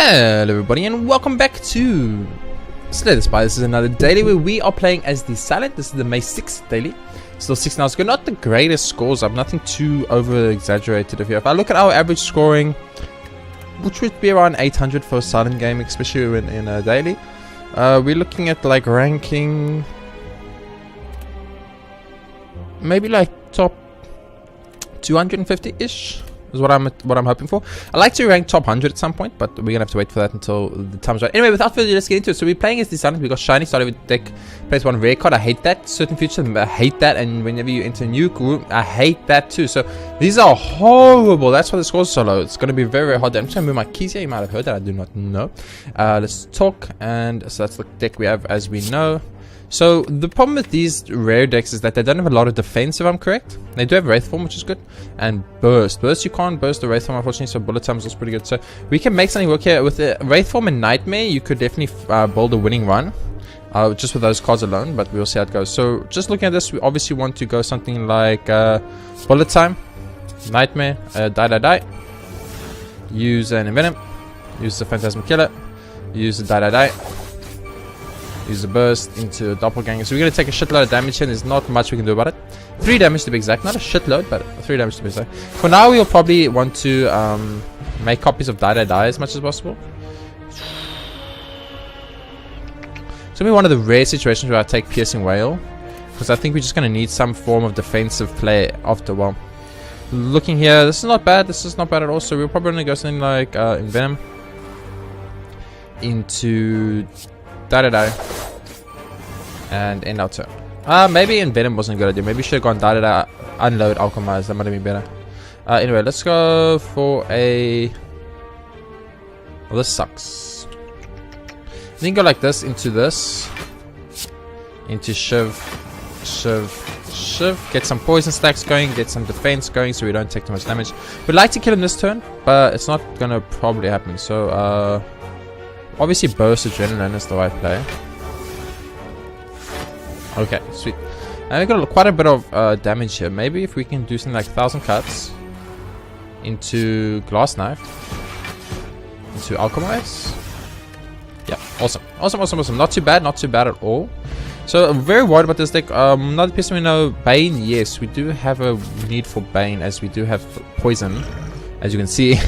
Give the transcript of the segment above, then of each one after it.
Hello everybody and welcome back to Slay the Spire. This is another daily where we are playing as the Silent. This is the May 6th daily. Still 6 hours ago. Not the greatest scores up, nothing too over exaggerated here. If I look at our average scoring, which would be around 800 for a Silent game, especially in a daily, we're looking at like ranking maybe like top 250-ish. Is what I'm hoping for. I like to rank top 100 at some point, but we're gonna have to wait for that until the time's right. Anyway, without further ado, let's get into it. So we're playing as the Silent. We got shiny, started with deck, plays one rare card. I hate that. Certain features, I hate that. And whenever you enter a new group, I hate that too. So these are horrible. That's why the score's so low. It's gonna be very, very hard. I'm just gonna move my keys here. You might have heard that. I do not know. Let's talk. And so that's the deck we have, as we know. So the problem with these rare decks is that they don't have a lot of defense, if I'm correct. They do have Wraith Form, which is good, and Burst. Burst, you can't burst the Wraith Form, unfortunately, so Bullet Time is also pretty good. So we can make something work here. With the Wraith Form and Nightmare, you could definitely build a winning run, just with those cards alone, but we'll see how it goes. So just looking at this, we obviously want to go something like Bullet Time, Nightmare, Die. Use an Envenom, use the Phantasm Killer, use the Die. Use the burst into a doppelganger. So we're going to take a shitload of damage here. There's not much we can do about it. 3 damage to be exact. Not a shitload, but 3 damage to be exact. For now, we'll probably want to make copies of Die as much as possible. It's going to be one of the rare situations where I take Piercing Wail, because I think we're just going to need some form of defensive play after a while. Looking here, this is not bad. This is not bad at all. So we're probably going to go something like Envenom into Die and end our turn. Maybe Envenom wasn't a good idea. Maybe we should have gone Die, unload, alchemize. That might have been better. Anyway, let's go for a... Well, this sucks. Then go like this into this. Into Shiv. Get some poison stacks going. Get some defense going so we don't take too much damage. We'd like to kill him this turn, but it's not gonna probably happen. So, obviously Burst Adrenaline is the right play. Okay, sweet. And we got quite a bit of damage here. Maybe if we can do something like 1000 cuts into Glass Knife, into Alchemize. Yeah, awesome. Not too bad at all. So I'm very worried about this deck. Another piece we know, Bane. Yes, we do have a need for Bane, as we do have poison, as you can see.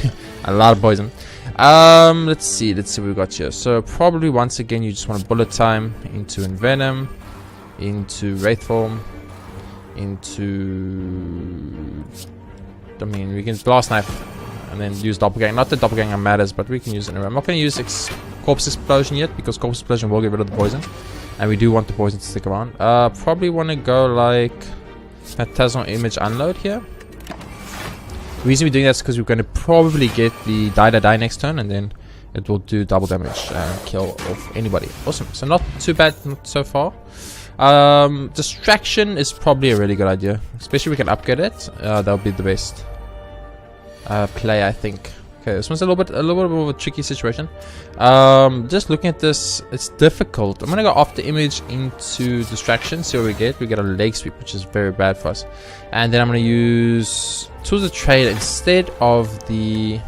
A lot of poison. Let's see what we got here. So probably once again you just want Bullet Time into Envenom, into Wraith Form, into... I mean, we can Blast Knife and then use Doppelganger. Not that Doppelganger matters, but we can use it anyway. I'm not going to use Corpse Explosion yet, because Corpse Explosion will get rid of the poison, and we do want the poison to stick around. Probably want to go like Phantasmal Image Unload here. The reason we're doing that is because we're going to probably get the Die next turn, and then it will do double damage and kill off anybody. Awesome. So not too bad, not so far. Distraction is probably a really good idea, especially if we can upgrade it. That'll be the best play, I think. Okay, this one's a little bit of a tricky situation. Just looking at this, it's difficult. I'm gonna go off the image into distraction. See what we get. We get a leg sweep, which is very bad for us. And then I'm gonna use Tools of Trade instead of the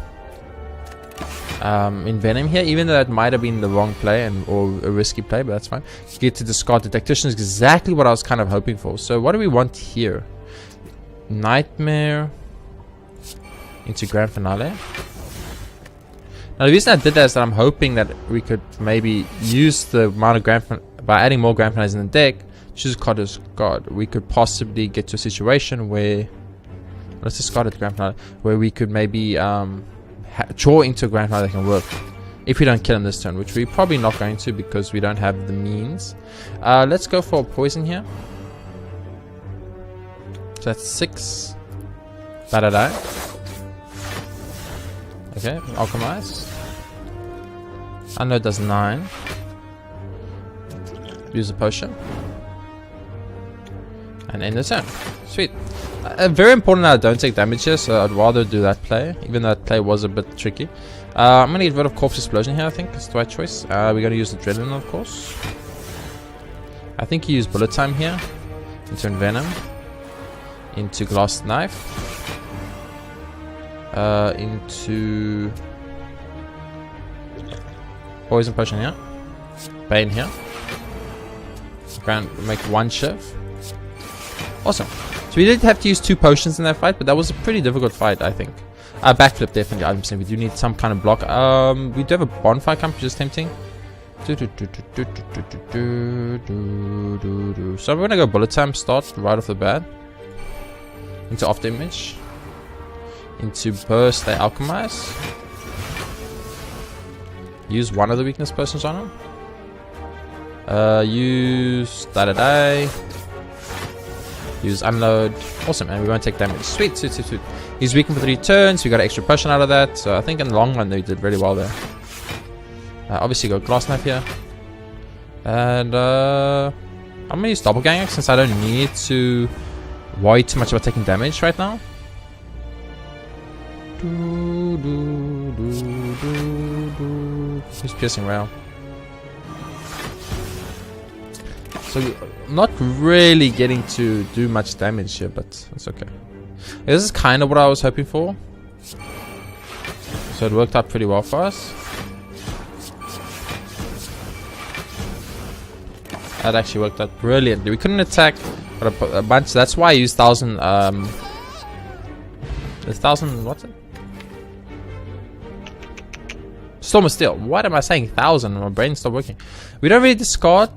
Envenom here, even though that might have been the wrong play or a risky play, but that's fine. Get to discard the Tactician is exactly what I was kind of hoping for. So what do we want here? Nightmare into Grand Finale. Now the reason I did that is that I'm hoping that we could maybe use the amount of by adding more Grand Finales in the deck, choose a card as God. We could possibly get to a situation where, let's discard it, Grand Finale, where we could maybe draw into a Grand Finale that can work if we don't kill him this turn, which we're probably not going to because we don't have the means. Let's go for a poison here. So that's 6. Die. Okay, Alchemize. Unload does 9. Use a potion. And end the turn. Sweet. Very important that I don't take damage here, so I'd rather do that play, even though that play was a bit tricky. I'm going to get rid of Corpse Explosion here, I think. It's the right choice. We're going to use Adrenaline, of course. I think you use Bullet Time here. Into Envenom. Into Glass Knife. Poison potion here. Bane here. Make one shiv. Awesome. So we did have to use 2 potions in that fight, but that was a pretty difficult fight, I think. Backflip, definitely. I'm saying we do need some kind of block. We do have a bonfire camp, which is tempting. So we're gonna go bullet time, start right off the bat. Into off damage. Into burst, they alchemize. Use one of the weakness potions on him. Use da-da-da. Use unload. Awesome, and we won't take damage. Sweet, sweet, sweet, sweet. He's weakened for 3 turns. We got an extra potion out of that. So I think in the long run they did really well there. Obviously got glass knife here. And I'm gonna use doppelganger since I don't need to worry too much about taking damage right now. Who's piercing rail? So not really getting to do much damage here, but it's okay. This is kind of what I was hoping for. So it worked out pretty well for us. That actually worked out brilliantly. We couldn't attack a bunch. That's why I used 1000. 1000. What's it? Storm of Steel. What am I saying? 1000. My brain's still working. We don't really discard.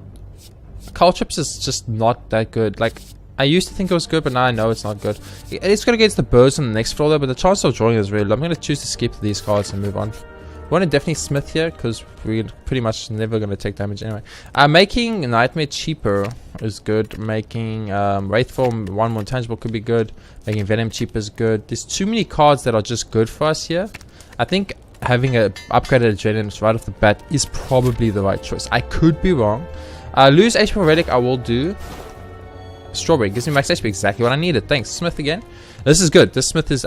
Caltrips is just not that good. Like, I used to think it was good, but now I know it's not good. It's going against the birds on the next floor, though, but the chance of drawing is really low. I'm going to choose to skip these cards and move on. We want to definitely smith here, because we're pretty much never going to take damage anyway. Making Nightmare cheaper is good. Making Wraithform 1 more intangible could be good. Making Venom cheaper is good. There's too many cards that are just good for us here. I think having an upgraded Adrenaline right off the bat is probably the right choice. I could be wrong. Lose HP for Relic, I will do. Strawberry gives me max HP, exactly what I needed. Thanks. Smith again. This is good. This Smith is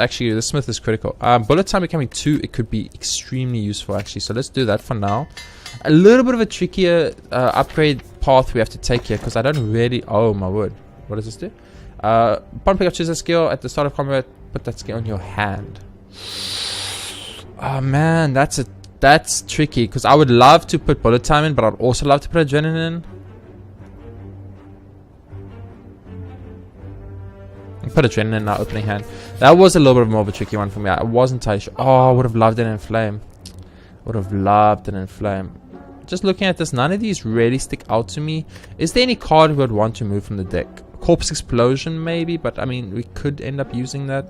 critical. Bullet time becoming 2, it could be extremely useful actually. So let's do that for now. A little bit of a trickier upgrade path we have to take here because I don't really. Oh my word! What does this do? Upon pick up, choose a skill at the start of combat. Put that skill in your hand. Oh man, that's tricky because I would love to put bullet time in, but I'd also love to put adrenaline in. Put adrenaline in our opening hand. That was a little bit more of a tricky one for me. I wasn't entirely sure. Oh, I would have loved it in flame. Would have loved it in flame. Just looking at this, none of these really stick out to me. Is there any card we would want to move from the deck? Corpse Explosion maybe, but I mean we could end up using that.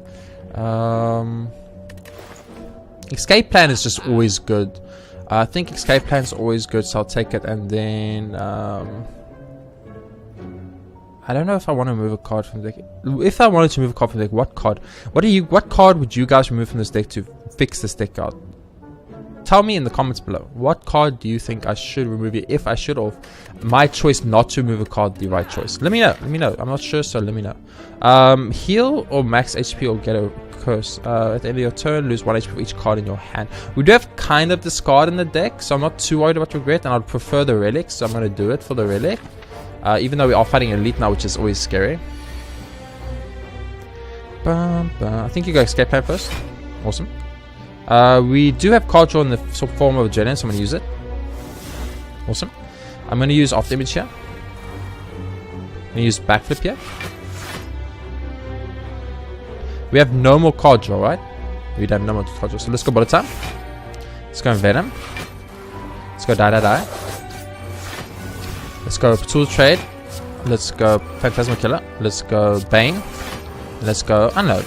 Escape Plan is just always good. I think Escape Plan is always good, so I'll take it. And then I don't know if I want to move a card from the deck. If I wanted to move a card from the deck, what card? What card would you guys remove from this deck to fix this deck out? Tell me in the comments below. What card do you think I should remove it? If I should, or my choice not to remove a card the right choice? Let me know. Let me know. I'm not sure, so let me know. Heal or max HP or get a curse. At the end of your turn, lose 1 HP for each card in your hand. We do have kind of discard in the deck, so I'm not too worried about regret, and I'd prefer the relic, so I'm going to do it for the relic. Even though we are fighting elite now, which is always scary. I think you go escape plan first. Awesome. We do have card draw in the form of adrenaline, so I'm going to use it. Awesome. I'm going to use off image here. I'm going to use backflip here. We have no more card draw, right? We don't have no more card draw. So let's go bullet time. Let's go Venom. Let's go die. Let's go Tool Trade. Let's go Phantasma Killer. Let's go Bane. Let's go Unload.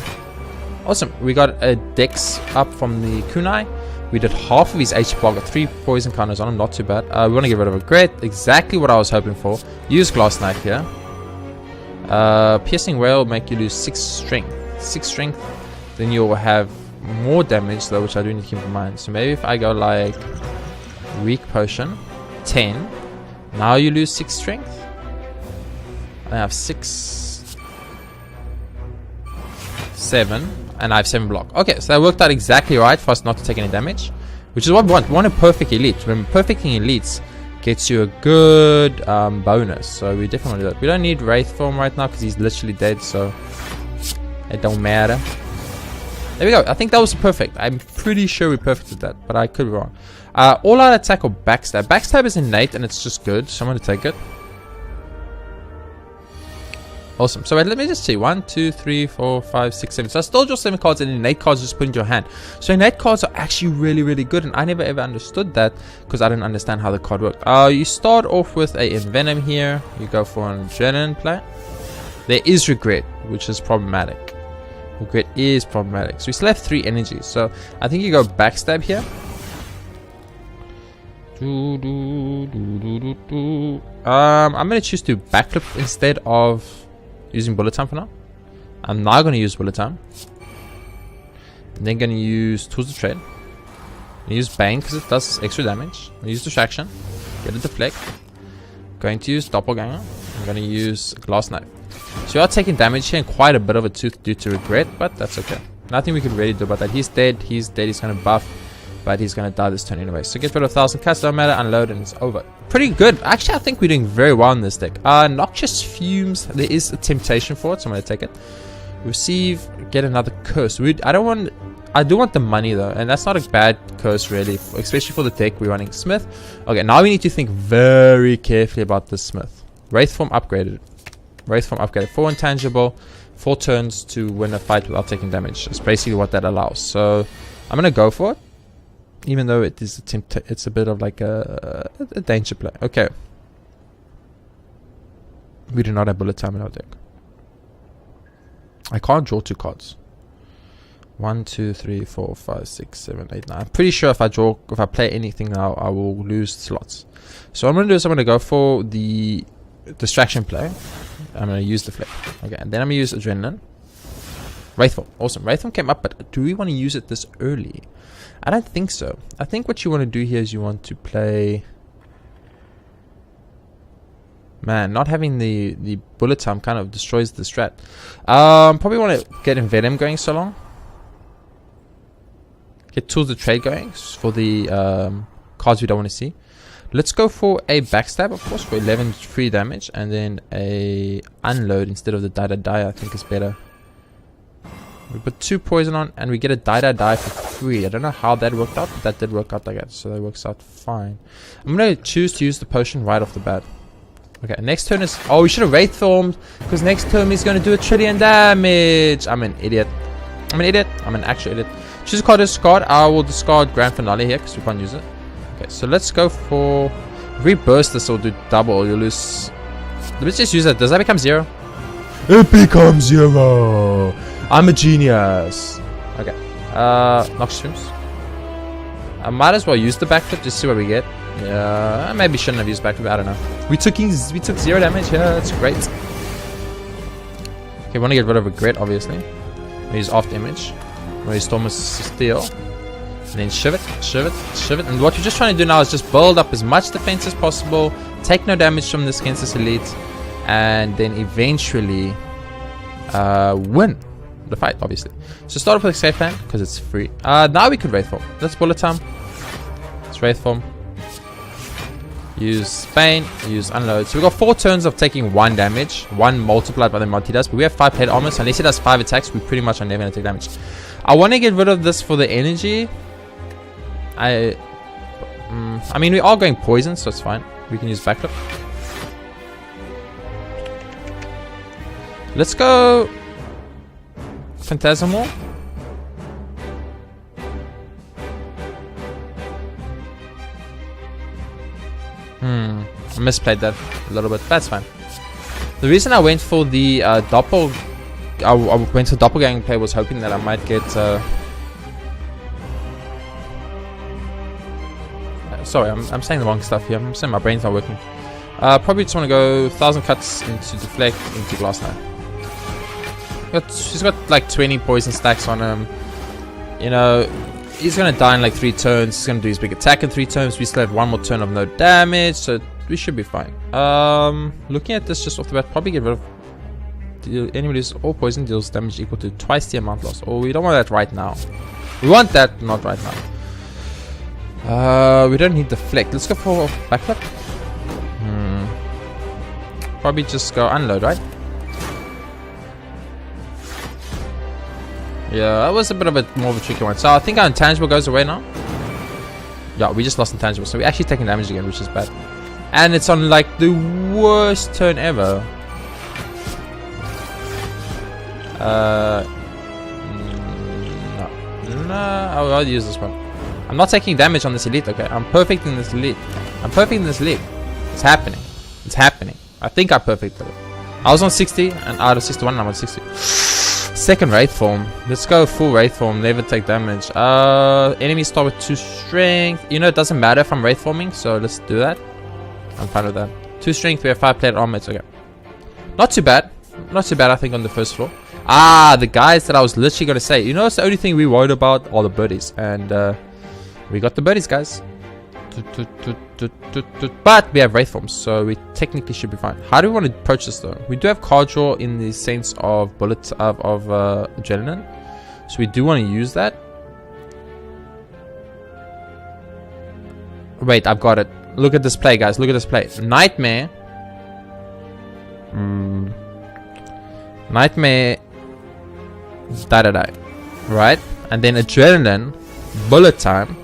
Awesome. We got a Dex up from the Kunai. We did half of his HP block. Got 3 poison counters on him. Not too bad. We want to get rid of a Great. Exactly what I was hoping for. Use Glass Knife here. Piercing Rail will make you lose 6 strength. 6 strength. Then you'll have more damage though, which I do need to keep in mind. So maybe if I go like Weak Potion. 10. Now you lose 6 strength. I have 6, 7, and I have 7 block. Okay, so that worked out exactly right for us not to take any damage, which is what we want. We want a perfect elite. Remember, perfecting elites gets you a good bonus. So we definitely want to do that. We don't need Wraith Form right now because he's literally dead, so it don't matter. There we go. I think that was perfect. I'm pretty sure we perfected that, but I could be wrong. All out attack or backstab. Backstab is innate and it's just good, so I'm going to take it. Awesome. So wait, let me just see. 1, 2, 3, 4, 5, 6, 7. So I still draw 7 cards and innate cards just put into your hand. So innate cards are actually really, really good. And I never ever understood that because I didn't understand how the card worked. You start off with a Envenom here. You go for an Adrenaline play. There is Regret, which is problematic. Regret is problematic. So we still have 3 energies. So I think you go Backstab here. I'm going to choose to Backflip instead of using Bullet Time for now. I'm now going to use Bullet Time. And then going to use Tools of Trade. Use Bane because it does extra damage. Use Distraction. Get a Deflect. Going to use Doppelganger. I'm going to use Glass Knife. So we are taking damage here and quite a bit of a tooth due to Regret, but that's okay. Nothing we can really do about that. He's dead. He's dead. He's going to buff. But he's going to die this turn anyway. So get rid of 1,000 cuts, don't matter, unload, and it's over. Pretty good. Actually, I think we're doing very well in this deck. Noxious Fumes, there is a temptation for it, so I'm going to take it. Receive, get another curse. I do want the money though, and that's not a bad curse really, especially for the deck we're running. Smith. Okay, now we need to think very carefully about this Smith. Wraith Form upgraded. Wraith Form upgraded. 4 intangible, 4 turns to win a fight without taking damage. That's basically what that allows. So I'm going to go for it. Even though it is it's a bit of like a danger play. Okay. We do not have Bullet Time in our deck. I can't draw 2 cards. 1, 2, 3, 4, 5, 6, 7, 8, 9. I'm pretty sure if I play anything now, I will lose slots. So what I'm going to do is I'm going to go for the Distraction play. I'm going to use the Flip. Okay, and then I'm going to use Adrenaline. Wraithform. Awesome. Wraithform came up, but do we want to use it this early? I don't think so. I think what you want to do here is you want to play... Man, not having the Bullet Time kind of destroys the strat. Probably want to get Envenom going so long. Get Tools of Trade going for the cards we don't want to see. Let's go for a Backstab, of course, for 11 free damage. And then a Unload instead of the Die. I think is better. We put 2 poison on and we get a die for free. I don't know how that worked out, but that did work out like that. So that works out fine. I'm going to choose to use the potion right off the bat. Okay, next turn is... Oh, we should have Wraith Formed because next turn he's going to do 1 trillion damage. I'm an idiot. I'm an actual idiot. Choose a card to discard. I will discard Grand Finale here because we can't use it. Okay, so let's go for... If we burst this, will do double. You'll lose... Let's just use that. Does that become 0? It becomes 0. I'm a genius. Okay. Noxious Fumes. I might as well use the Backflip just see what we get. Yeah, I maybe shouldn't have used Backflip. I don't know. We took 0 damage. Yeah, that's great. Okay, we want to get rid of Regret, obviously. We use Off Image. We use Storm of Steel. And then shiv it. And what we're just trying to do now is just build up as much defense as possible. Take no damage from this against this elite. And then eventually win the fight, obviously. So start off with a safe hand because it's free. Now we could Wraith Form. Let's Bullet Time. Let's Wraith Form. Use Bane. Use Unload. So we got 4 turns of taking 1 damage. 1 multiplied by the mod he does. But we have 5 head armor. So unless he does 5 attacks, we pretty much are never going to take damage. I want to get rid of this for the energy. I mean, we are going poison, so it's fine. We can use Backflip. Let's go Phantasmal. I misplayed that a little bit. That's fine. The reason I went for the Doppelganger play was hoping that I might get sorry, I'm saying the wrong stuff here. I'm saying my brain's not working. Probably just want to go 1,000 cuts into Deflect, into Glass Knife. She's got like 20 poison stacks on him. You know, he's going to die in like 3 turns. He's going to do his big attack in 3 turns. We still have 1 more turn of no damage, so we should be fine. Looking at this just off the bat, probably get rid of... Anybody who's all poison deals damage equal to twice the amount lost. Oh, we don't want that right now. We want that, not right now. We don't need Deflect. Let's go for Backflip. Probably just go Unload, right? Yeah, that was a bit of a more of a tricky one. So I think our intangible goes away now. Yeah, we just lost intangible, so we're actually taking damage again, which is bad. And it's on like the worst turn ever. No, I'll use this one. I'm not taking damage on this elite, okay? I'm perfect in this elite. It's happening. It's happening. I think I perfected it. I was on 60 and out of 61 and I'm on 60. Second Wraith form. Let's go full Wraith form. Never take damage. Enemies start with 2 strength. You know, it doesn't matter if I'm Wraith forming, so let's do that. I'm fine with that. 2 strength, we have 5 plate armor. It's okay. Not too bad. Not too bad, I think, on the first floor. The guys that I was literally going to say. You know, it's the only thing we worried about are the birdies. And we got the birdies, guys. But we have Wraith forms, so we technically should be fine. How do we want to approach this though? We do have card draw in the sense of bullets of adrenaline, so we do want to use that. Wait, I've got it. Look at this play, guys. Look at this play. Nightmare. Nightmare. Die. Right, and then adrenaline. Bullet time.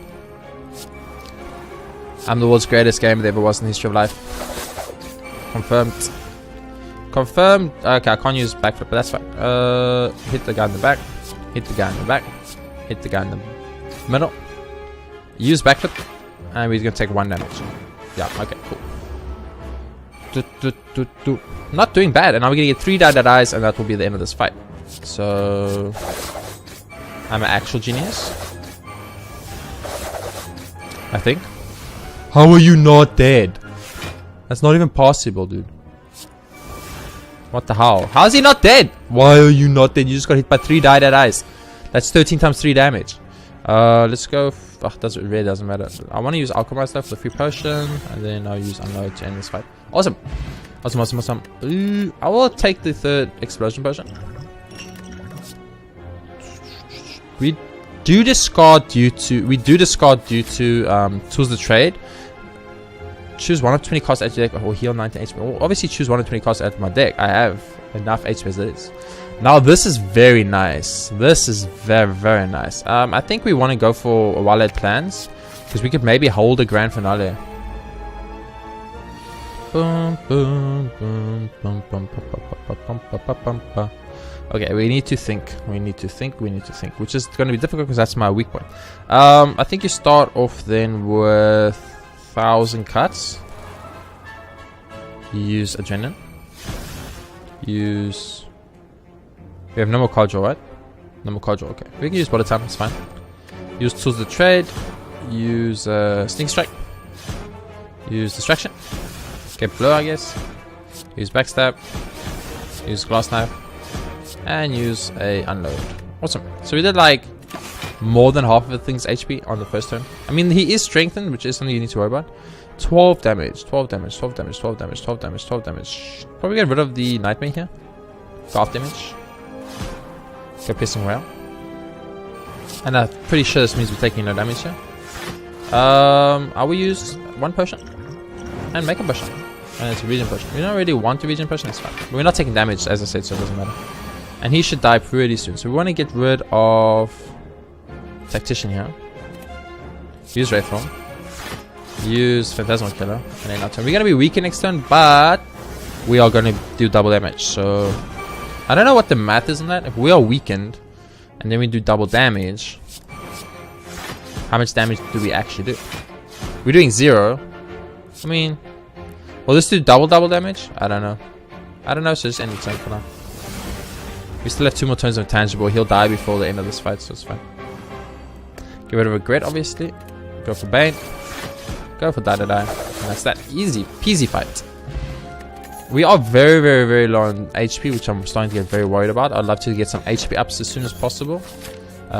I'm the world's greatest gamer there ever was in the history of life. Confirmed. Confirmed. Okay, I can't use backflip, but that's fine. Hit the guy in the back. Hit the guy in the back. Hit the guy in the middle. Use backflip. And we're going to take 1 damage. Yeah, okay, cool. Not doing bad. And now we're going to get 3 die, and that will be the end of this fight. So I'm an actual genius, I think. How are you not dead? That's not even possible, dude. What the hell? How is he not dead? Why are you not dead? You just got hit by 3 dies. That's 13 times 3 damage. Let's go. It really doesn't matter. I want to use Alchemize stuff for the free potion, and then I'll use Unload to end this fight. Awesome. Awesome. I will take the 3rd explosion potion. We do discard due to Tools of the Trade. Choose 1 of 20 costs at your deck or heal 19 HP. Well, obviously choose 1 of 20 costs at my deck. I have enough HP as it is. Now this is very nice. This is very nice. I think we want to go for Wallet plans because we could maybe hold a grand finale. Okay, we need to think, which is going to be difficult because that's my weak point. I think you start off then with 1,000 cuts. Use adrenaline. Use. We have no more card draw, right? No more card draw. Okay, we can use bullet time. It's fine. Use Tools of the Trade. Use Sneak Strike. Use Distraction. Get Blow, I guess. Use Backstab. Use Glass Knife. And use a Unload. Awesome. So we did like more than half of the thing's HP on the first turn. I mean, he is strengthened, which is something you need to worry about. 12 damage. Probably get rid of the Nightmare here. 12 damage. Go Piercing Rail. And I'm pretty sure this means we're taking no damage here. I will use 1 potion. And make a potion. And it's a regen potion. We don't really want to regen potion, it's fine. But we're not taking damage, as I said, so it doesn't matter. And he should die pretty soon. So we want to get rid of Tactician here. Use Wraith Form. Use Phantasmal Killer. And then our turn. We're going to be weaker next turn, but we are going to do double damage. So I don't know what the math is on that. If we are weakened and then we do double damage, how much damage do we actually do? We're doing 0. I mean, will this do double damage? I don't know. So just end the turn for now. We still have 2 more turns of Intangible. He'll die before the end of this fight, so it's fine. Get rid of Regret, obviously. Go for Bane. Go for Die. And that's that. Easy peasy fight. We are very low on HP, which I'm starting to get very worried about. I'd love to get some HP ups as soon as possible.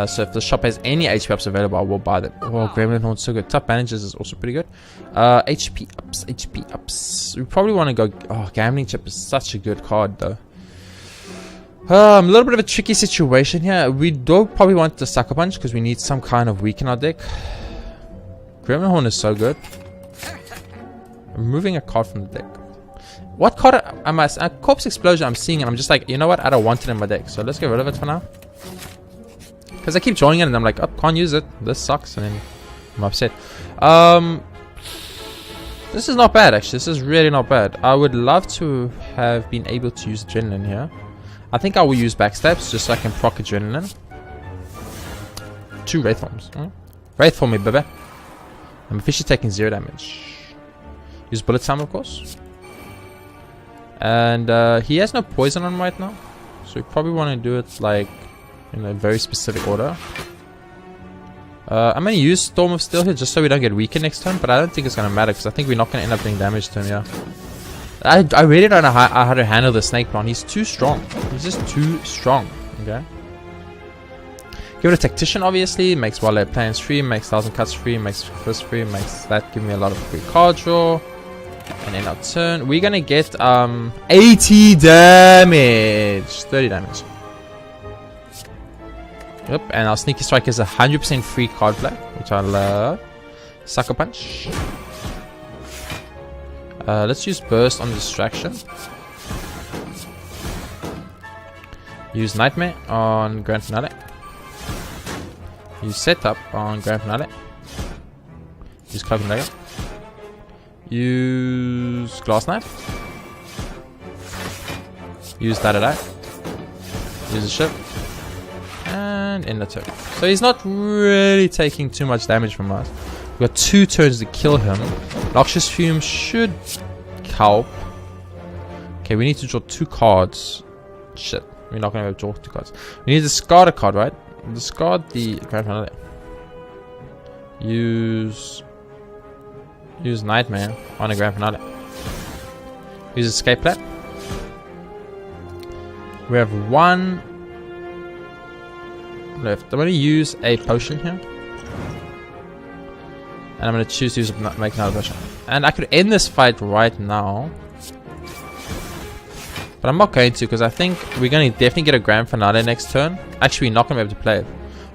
So if the shop has any HP ups available, I will buy them. Oh, Gremlin Horn's so good. Tough Bandages is also pretty good. HP ups. We probably want to go... Oh, Gambling Chip is such a good card, though. A little bit of a tricky situation here. We do probably want the Sucker Punch because we need some kind of weak in our deck. Gremlin Horn is so good. Removing a card from the deck. What card am I... Corpse Explosion I'm seeing and I'm just like, you know what? I don't want it in my deck. So let's get rid of it for now. Because I keep drawing it and I'm like, oh, can't use it. This sucks. And then I'm upset. This is not bad, actually. This is really not bad. I would love to have been able to use Adrenaline here. I think I will use Backstabs just so I can proc Adrenaline. 2 Wraith Forms. Wraith for me, baby. I'm officially taking 0 damage. Use Bullet Time, of course. And he has no poison on him right now. So we probably want to do it like in a very specific order. I'm going to use Storm of Steel here just so we don't get weaker next turn. But I don't think it's going to matter because I think we're not going to end up doing damage to him, yeah. I really don't know how to handle the Snake Plant. He's too strong. He's just too strong. Okay. Give it a Tactician, obviously. Makes Wildlife Plans free. Makes 1000 Cuts free. Makes Fist free. Makes that give me a lot of free card draw. And then our turn. We're going to get 80 damage. 30 damage. Yep. And our Sneaky Strike is 100% free card play, which I love. Sucker Punch. Let's use Burst on Distraction. Use Nightmare on Grand Finale. Use Setup on Grand Finale. Use Cloak and Dagger. Use Glass Knife. Use Da-Da-Da. Use a ship. And end the turn. So he's not really taking too much damage from us. We've got 2 turns to kill him. Noxious Fume should help. Okay, we need to draw 2 cards. Shit, we're not going to be able to draw 2 cards. We need to discard a card, right? Discard the Grand Finale. Use Nightmare on a Grand Finale. Use Escape Plan. We have 1 left. I'm going to use a potion here. And I'm going to choose to make another potion. And I could end this fight right now. But I'm not going to because I think we're going to definitely get a Grand Finale next turn. Actually, we're not going to be able to play it.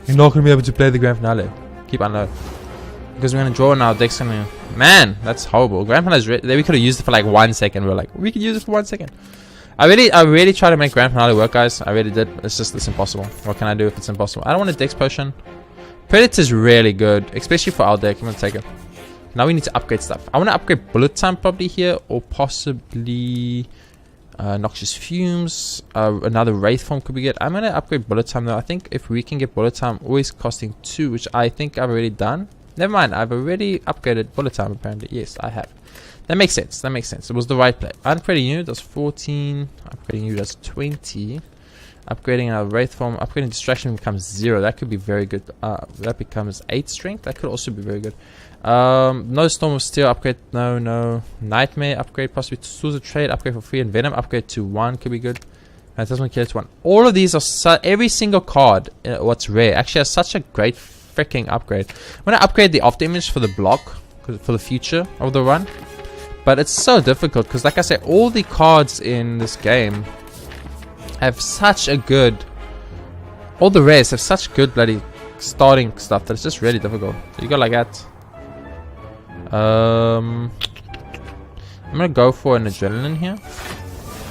We're not going to be able to play the Grand Finale. Keep unload. Because we're going to draw now. Deck's going to... Man, that's horrible. Grand Finale is... We could have used it for like 1 second. We were like, we could use it for 1 second. I really try to make Grand Finale work, guys. I really did. It's impossible. What can I do if it's impossible? I don't want a Dex Potion. Predator's really good, especially for our deck. I'm going to take it. Now we need to upgrade stuff. I want to upgrade Bullet Time probably here, or possibly Noxious Fumes. Another Wraith Form could be good. I'm going to upgrade Bullet Time though. I think if we can get Bullet Time always costing 2, which I think I've already done. Never mind, I've already upgraded Bullet Time apparently. Yes, I have. That makes sense. That makes sense. It was the right play. Upgrading you does 14. Upgrading you does 20. Upgrading our Wraith Form. Upgrading Distraction becomes 0. That could be very good. That becomes 8 Strength. That could also be very good. No Storm of Steel upgrade. No. Nightmare upgrade. Possibly Tools of Trade upgrade for free. And Venom upgrade to 1 could be good. Phantasmal Killer to 1. All of these are... every single card, what's rare, actually has such a great freaking upgrade. I'm going to upgrade the off damage for the block. For the future of the run. But it's so difficult because, like I said, all the cards in this game have such a good... all the rares have such good bloody starting stuff that it's just really difficult. So you go like that. I'm going to go for an Adrenaline here.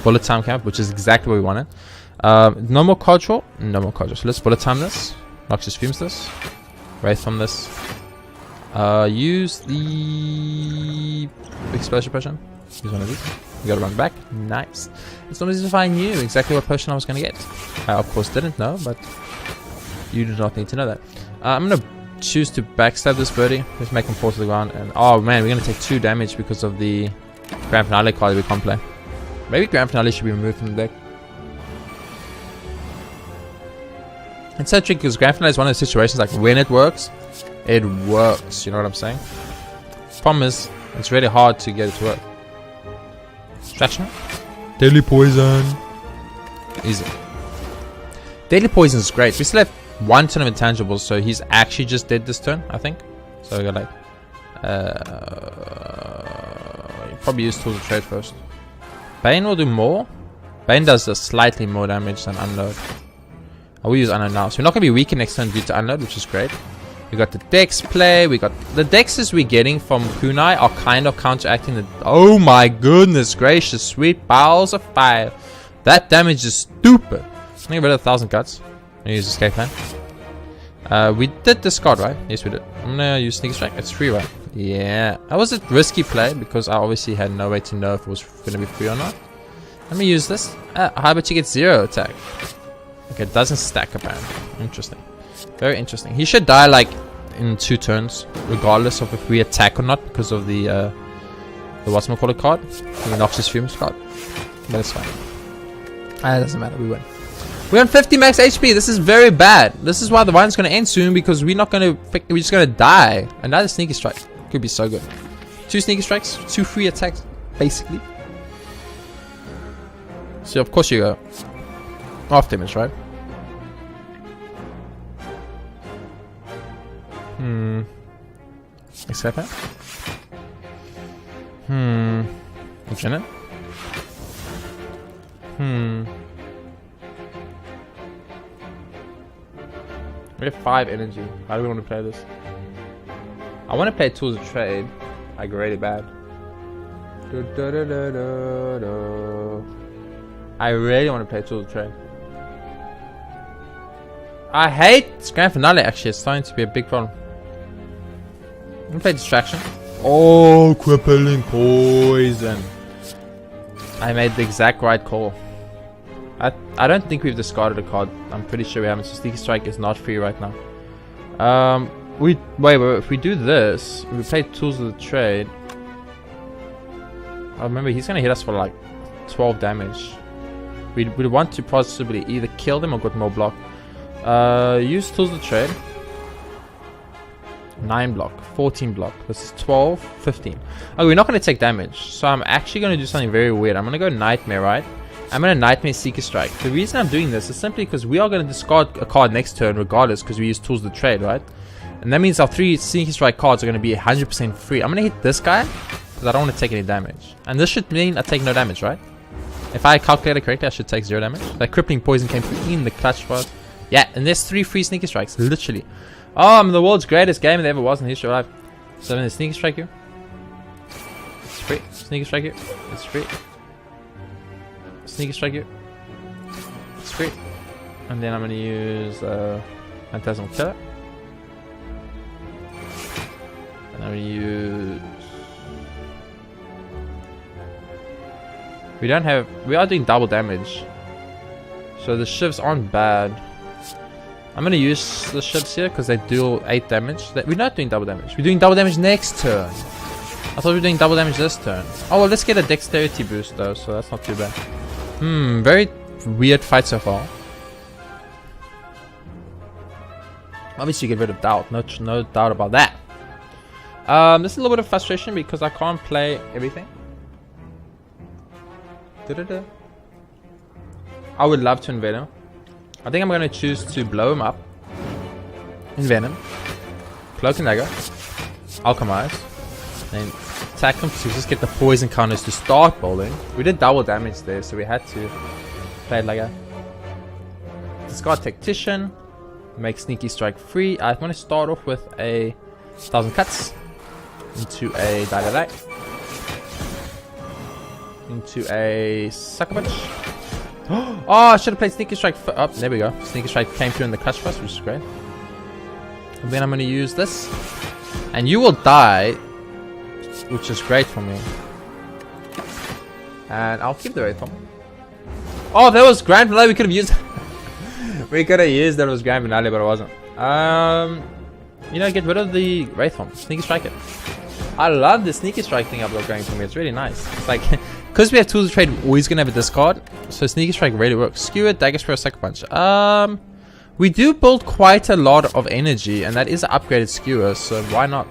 Bullet Time Camp, which is exactly what we wanted. No more card draw. No more card draw. So let's Bullet Time this. Noxious Fumes this. Wraith from this. Use the Exposure Potion. Use one of these. We gotta run back. Nice. It's not as if I knew exactly what potion I was gonna get. I of course didn't know, but you do not need to know that. I'm gonna choose to backstab this birdie. Let's make him fall to the ground. And oh man, we're gonna take 2 damage because of the Grand Finale card that we can't play. Maybe Grand Finale should be removed from the deck. It's so tricky because Grand Finale is one of those situations like when it works, it works. You know what I'm saying? Problem is, it's really hard to get it to work. Distraction. Deadly Poison. Easy. Deadly Poison is great. We still have 1 turn of intangibles, so he's actually just dead this turn, I think. So we got like... probably use Tools of Trade first. Bane will do more. Bane does slightly more damage than Unload. I will use Unload now. So we're not going to be weaker next turn due to Unload, which is great. We got the Dex play. We got the Dexes we're getting from Kunai are kind of counteracting the... Oh my goodness gracious, sweet bowels of fire. That damage is stupid. I'm going to get rid of 1000 cuts. I'm going to use Escape Plan. We did discard, right? Yes, we did. I'm gonna use Sneak Strike. It's free, right? Yeah. That was a risky play because I obviously had no way to know if it was gonna be free or not. Let me use this. How about you get 0 attack? Okay, it doesn't stack apparently. Interesting. Very interesting. He should die like in 2 turns, regardless of if we attack or not, because of the whatchamacallit card, the Noxious Fumes card. But it's fine. It doesn't matter. We win. We're on 50 max HP. This is very bad. This is why the vine's gonna end soon, because we're not gonna. We're just gonna die. Another Sneaky Strike could be so good. 2 Sneaky Strikes, 2 free attacks, basically. So of course you go off damage, right? Accept that. Janet. We have 5 energy. How do we want to play this? I want to play Tools of Trade, like really bad. I really want to play Tools of Trade. I hate Grand Finale actually, it's starting to be a big problem. I'm gonna play Distraction. Oh, Crippling Poison. I made the exact right call. I don't think we've discarded a card. I'm pretty sure we haven't. So Sneaky Strike is not free right now. Wait, if we do this, we play Tools of the Trade. Oh, remember, he's gonna hit us for like 12 damage. We'd want to possibly either kill them or get more block. Use Tools of the Trade. 9 block, 14 block. This is 12, 15. Okay, we're not gonna take damage. So I'm actually gonna do something very weird. I'm gonna go Nightmare, right? I'm gonna Nightmare Seeker Strike. The reason I'm doing this is simply because we are gonna discard a card next turn regardless, because we use Tools of the Trade, right? And that means our 3 Sneaky Strike cards are gonna be 100% free. I'm gonna hit this guy because I don't want to take any damage. And this should mean I take no damage, right? If I calculate it correctly, I should take 0 damage. That Crippling Poison came through in the clutch spot. Yeah, and there's 3 free Sneaky Strikes, literally. Oh, I'm the world's greatest game there ever was in history of life. So I'm gonna Sneaky Strike you. It's free. Sneaky Strike you. It's free. Sneaky Strike you. It's free. And then I'm gonna use Phantasmal Killer. And I'm gonna use. We are doing double damage. So the shivs aren't bad. I'm gonna use the shivs here because they do 8 damage. We're not doing double damage. We're doing double damage next turn. I thought we were doing double damage this turn. Oh well, let's get a dexterity boost though, so that's not too bad. Very weird fight so far. Obviously get rid of doubt, no doubt about that. There's a little bit of frustration because I can't play everything. I would love to Envenom. I think I'm going to choose to blow him up. Envenom. Cloak and Dagger. Alchemize. And attack him to just get the poison counters to start bowling. We did double damage there, so we had to play it like that. Discard Tactician. Make Sneaky Strike free. I want to start off with a 1,000 cuts. Into a Die. Into a Sucker Punch. Oh, I should have played Sneaky Strike. Oh, there we go. Sneaky Strike came through in the clutch first, which is great. And then I'm going to use this. And you will die, which is great for me. And I'll keep the Wraith Form. Oh, that was Grand Finale. We could have used. We could have used that was Grand Finale, but it wasn't. You know, get rid of the Wraith Form. Sneaky Strike it. I love the Sneaky Strike thing I've got going for me. It's really nice. It's like, because we have Tools of Trade, we're always going to have a discard. So Sneaky Strike really works. Skewer, Dagger Spray, Sucker Punch. We do build quite a lot of energy, and that is an upgraded Skewer, so why not?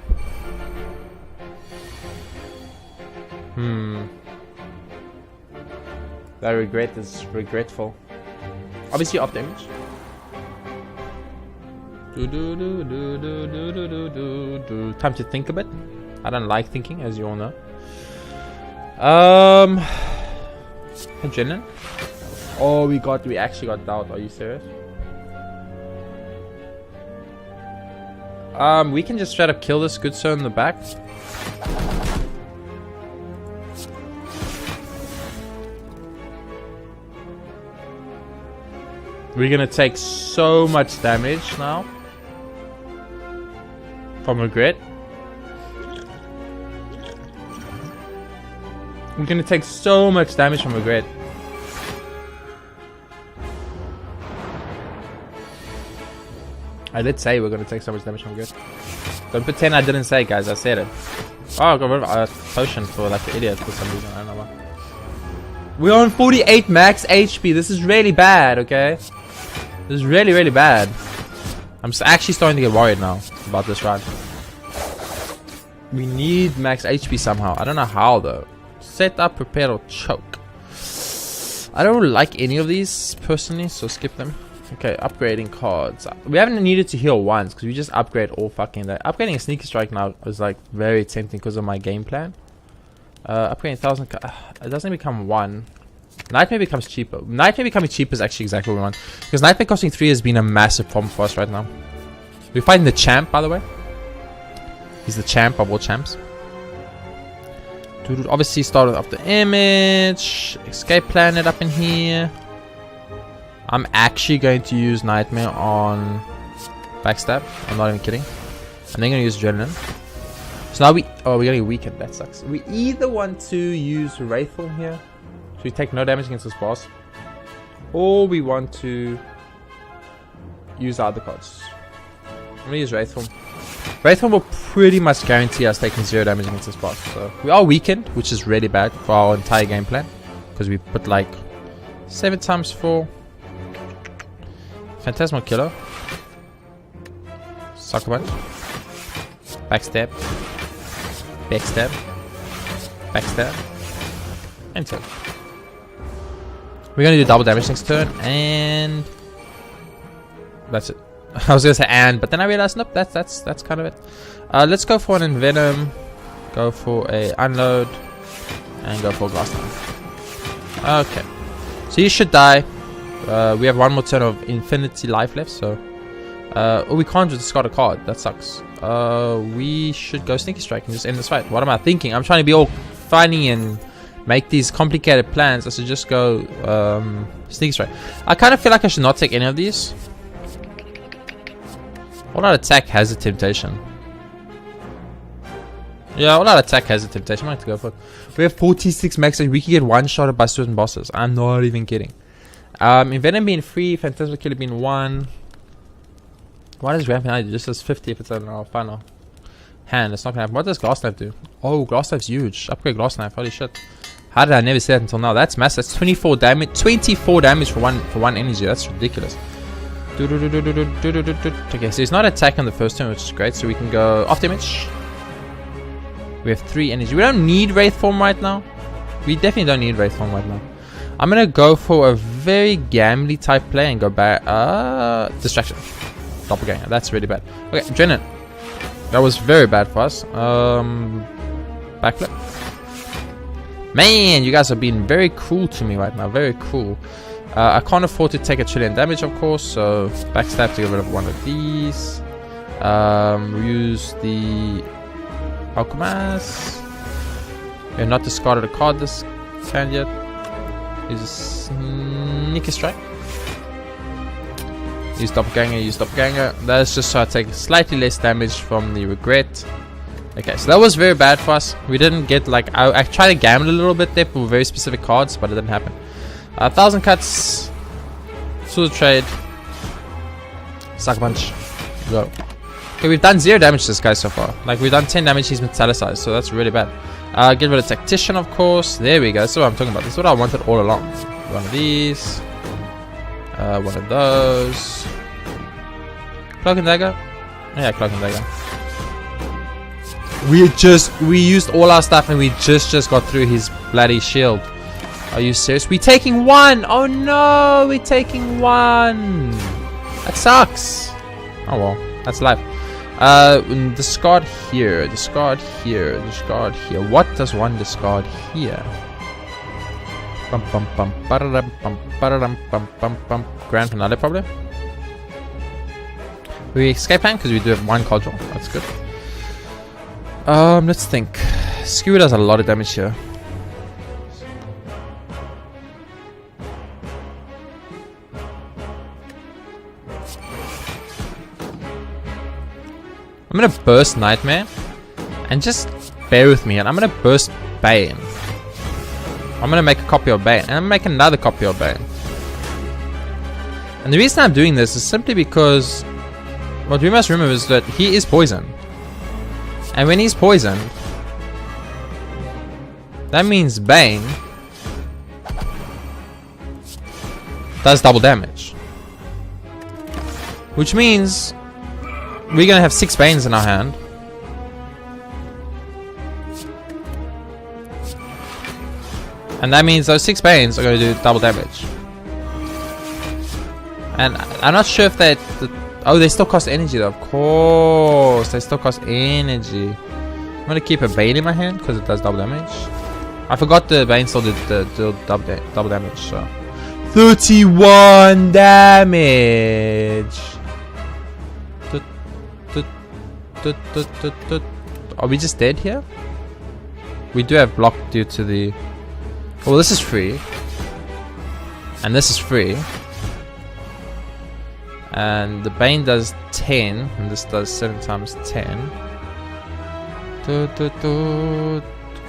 That regret is regretful. Obviously off damage. Time to think a bit. I don't like thinking, as you all know. Adrenaline. Oh, we actually got doubt. Are you serious? We can just straight up kill this good sir in the back. We're gonna take so much damage now. From regret. We're gonna take so much damage from regret. I did say we're gonna take so much damage from regret. Don't pretend I didn't say, guys. I said it. Oh, I got rid of a potion for like an idiot for some reason. I don't know why. We're on 48 max HP. This is really bad, okay? This is really, really bad. I'm actually starting to get worried now about this run. We need max HP somehow. I don't know how though. Set up, prepare, or choke. I don't like any of these personally, so skip them. Okay, upgrading cards. We haven't needed to heal once because we just upgrade all fucking day. Upgrading a sneaker strike now is like very tempting because of my game plan. Upgrading 1000. It doesn't become 1. Nightmare becomes cheaper. Nightmare becoming cheaper is actually exactly what we want. Because Nightmare costing 3 has been a massive problem for us right now. We're fighting the champ, by the way. He's the champ of all champs. Dude, obviously started off the image. Escape planet up in here. I'm actually going to use Nightmare on Backstab. I'm not even kidding. I'm then going to use Adrenaline. So now we're getting weakened. That sucks. We either want to use Wraithform here, so we take no damage against this boss, or we want to use our other cards. I'm going to use Wraithform. Wraithform will pretty much guarantee us taking 0 damage against this boss. So we are weakened, which is really bad for our entire game plan, because we put like 7 times 4. Phantasmal Killer. Sucker Punch. Backstab. Backstab. Backstab. And turn. We're gonna do double damage next turn, and that's it. I was gonna say and, but then I realized nope, that's kind of it. Let's go for an Envenom, go for a Unload, and go for a Glass Knife. Okay. So you should die. We have one more turn of infinity life left, so oh, we can't just discard a card. That sucks. We should go Sneaky Strike and just end this fight. What am I thinking? I'm trying to be all funny and make these complicated plans. I should just go Sneaky Strike. I kind of feel like I should not take any of these. All out attack has a temptation. Yeah, all out attack has a temptation. I might have to go for it. We have 46 max. We can get one-shotted by certain bosses. I'm not even kidding. Envenom being free, Phantasmal Killer being 1. Why does Ramping Eye just says 50 if it's on our final hand? It's not gonna happen. What does Glass Knife do? Oh, Glass Knife's huge. Upgrade Glass Knife. Holy shit. How did I never say that until now? That's massive. That's 24 damage. 24 damage for one energy. That's ridiculous. Okay, so it's not attack on the first turn, which is great. So we can go off damage. We have 3 energy. We don't need Wraithform right now. We definitely don't need Wraithform right now. I'm gonna go for a very gambly type play and go back. Distraction. Doppelganger. That's really bad. Okay, Adrenaline. That was very bad for us. Backflip. Man, you guys are being very cruel to me right now. Very cruel. I can't afford to take 1 trillion damage, of course. So backstab to get rid of one of these. Use the Alchemist. We have not discarded a card this turn yet. Use a Sneaky Strike. Use Doppelganger, use Doppelganger. That's just so I take slightly less damage from the regret. Okay, so that was very bad for us. We didn't get like... I tried to gamble a little bit there for very specific cards, but it didn't happen. 1,000 cuts. Sword Trade. Sucker Punch. Go. Okay, we've done 0 damage to this guy so far. Like, we've done 10 damage, he's metallicized, so that's really bad. Get rid of Tactician, of course. There we go. That's what I'm talking about. This is what I wanted all along. One of these. One of those. Cloak and Dagger. Yeah, Cloak and Dagger. We used all our stuff and we just got through his bloody shield. Are you serious? We're taking 1! Oh no! We're taking 1! That sucks. Oh well. That's life. Discard here. Discard here. Discard here. What does one discard here? Bum bum bum bum bum bum bum. Grand Finale probably. We escape hand because we do have 1 card draw. That's good. Let's think. Skewer does a lot of damage here. I'm gonna burst Nightmare. And just bear with me. And I'm gonna burst Bane. I'm gonna make a copy of Bane. And I'm gonna make another copy of Bane. And the reason I'm doing this is simply because what we must remember is that he is poisoned. And when he's poisoned, that means Bane does double damage. Which means we're gonna have 6 Banes in our hand. And that means those 6 Banes are gonna do double damage. And I'm not sure if that... Oh, they still cost energy though. Of course, they still cost energy. I'm gonna keep a Bane in my hand because it does double damage. I forgot the Bane still did double damage. So 31 damage. Are we just dead here? We do have block due to the... Well, this is free. And this is free. And the Bane does 10. And this does 7 times 10. You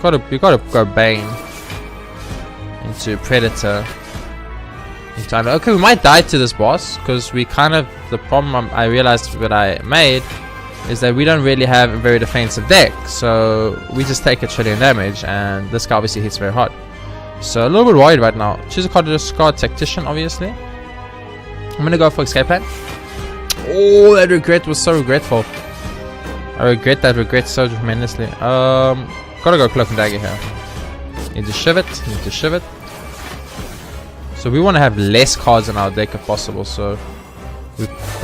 gotta go Bane into Predator. Okay, we might die to this boss. Because we kind of... The problem I realized that I made is that we don't really have a very defensive deck. So we just take 1 trillion damage. And this guy obviously hits very hard. So a little bit worried right now. Choose a card to discard Tactician, obviously. I'm gonna go for Escape Plan. Oh, that regret was so regretful. I regret that regret so tremendously. Gotta go Cloak and Dagger here. Need to shiv it. Need to shiv it. So we want to have less cards in our deck if possible. So,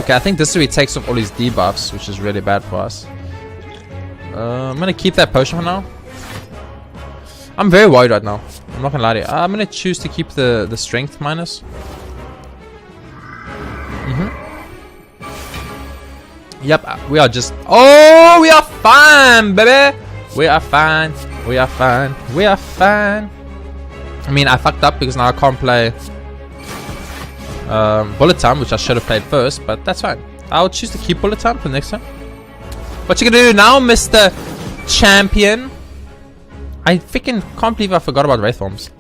okay, I think this is where he takes off all his debuffs, which is really bad for us. I'm gonna keep that potion for now. I'm very worried right now. I'm not gonna lie to you. I'm gonna choose to keep the strength minus. Yep, we are just... Oh, we are fine, baby. We are fine. We are fine. We are fine. I mean, I fucked up because now I can't play Bullet Time, which I should have played first, but that's fine. I'll choose to keep Bullet Time for next time. What you gonna do now, Mr. Champion? I freaking can't believe I forgot about Wraith Forms.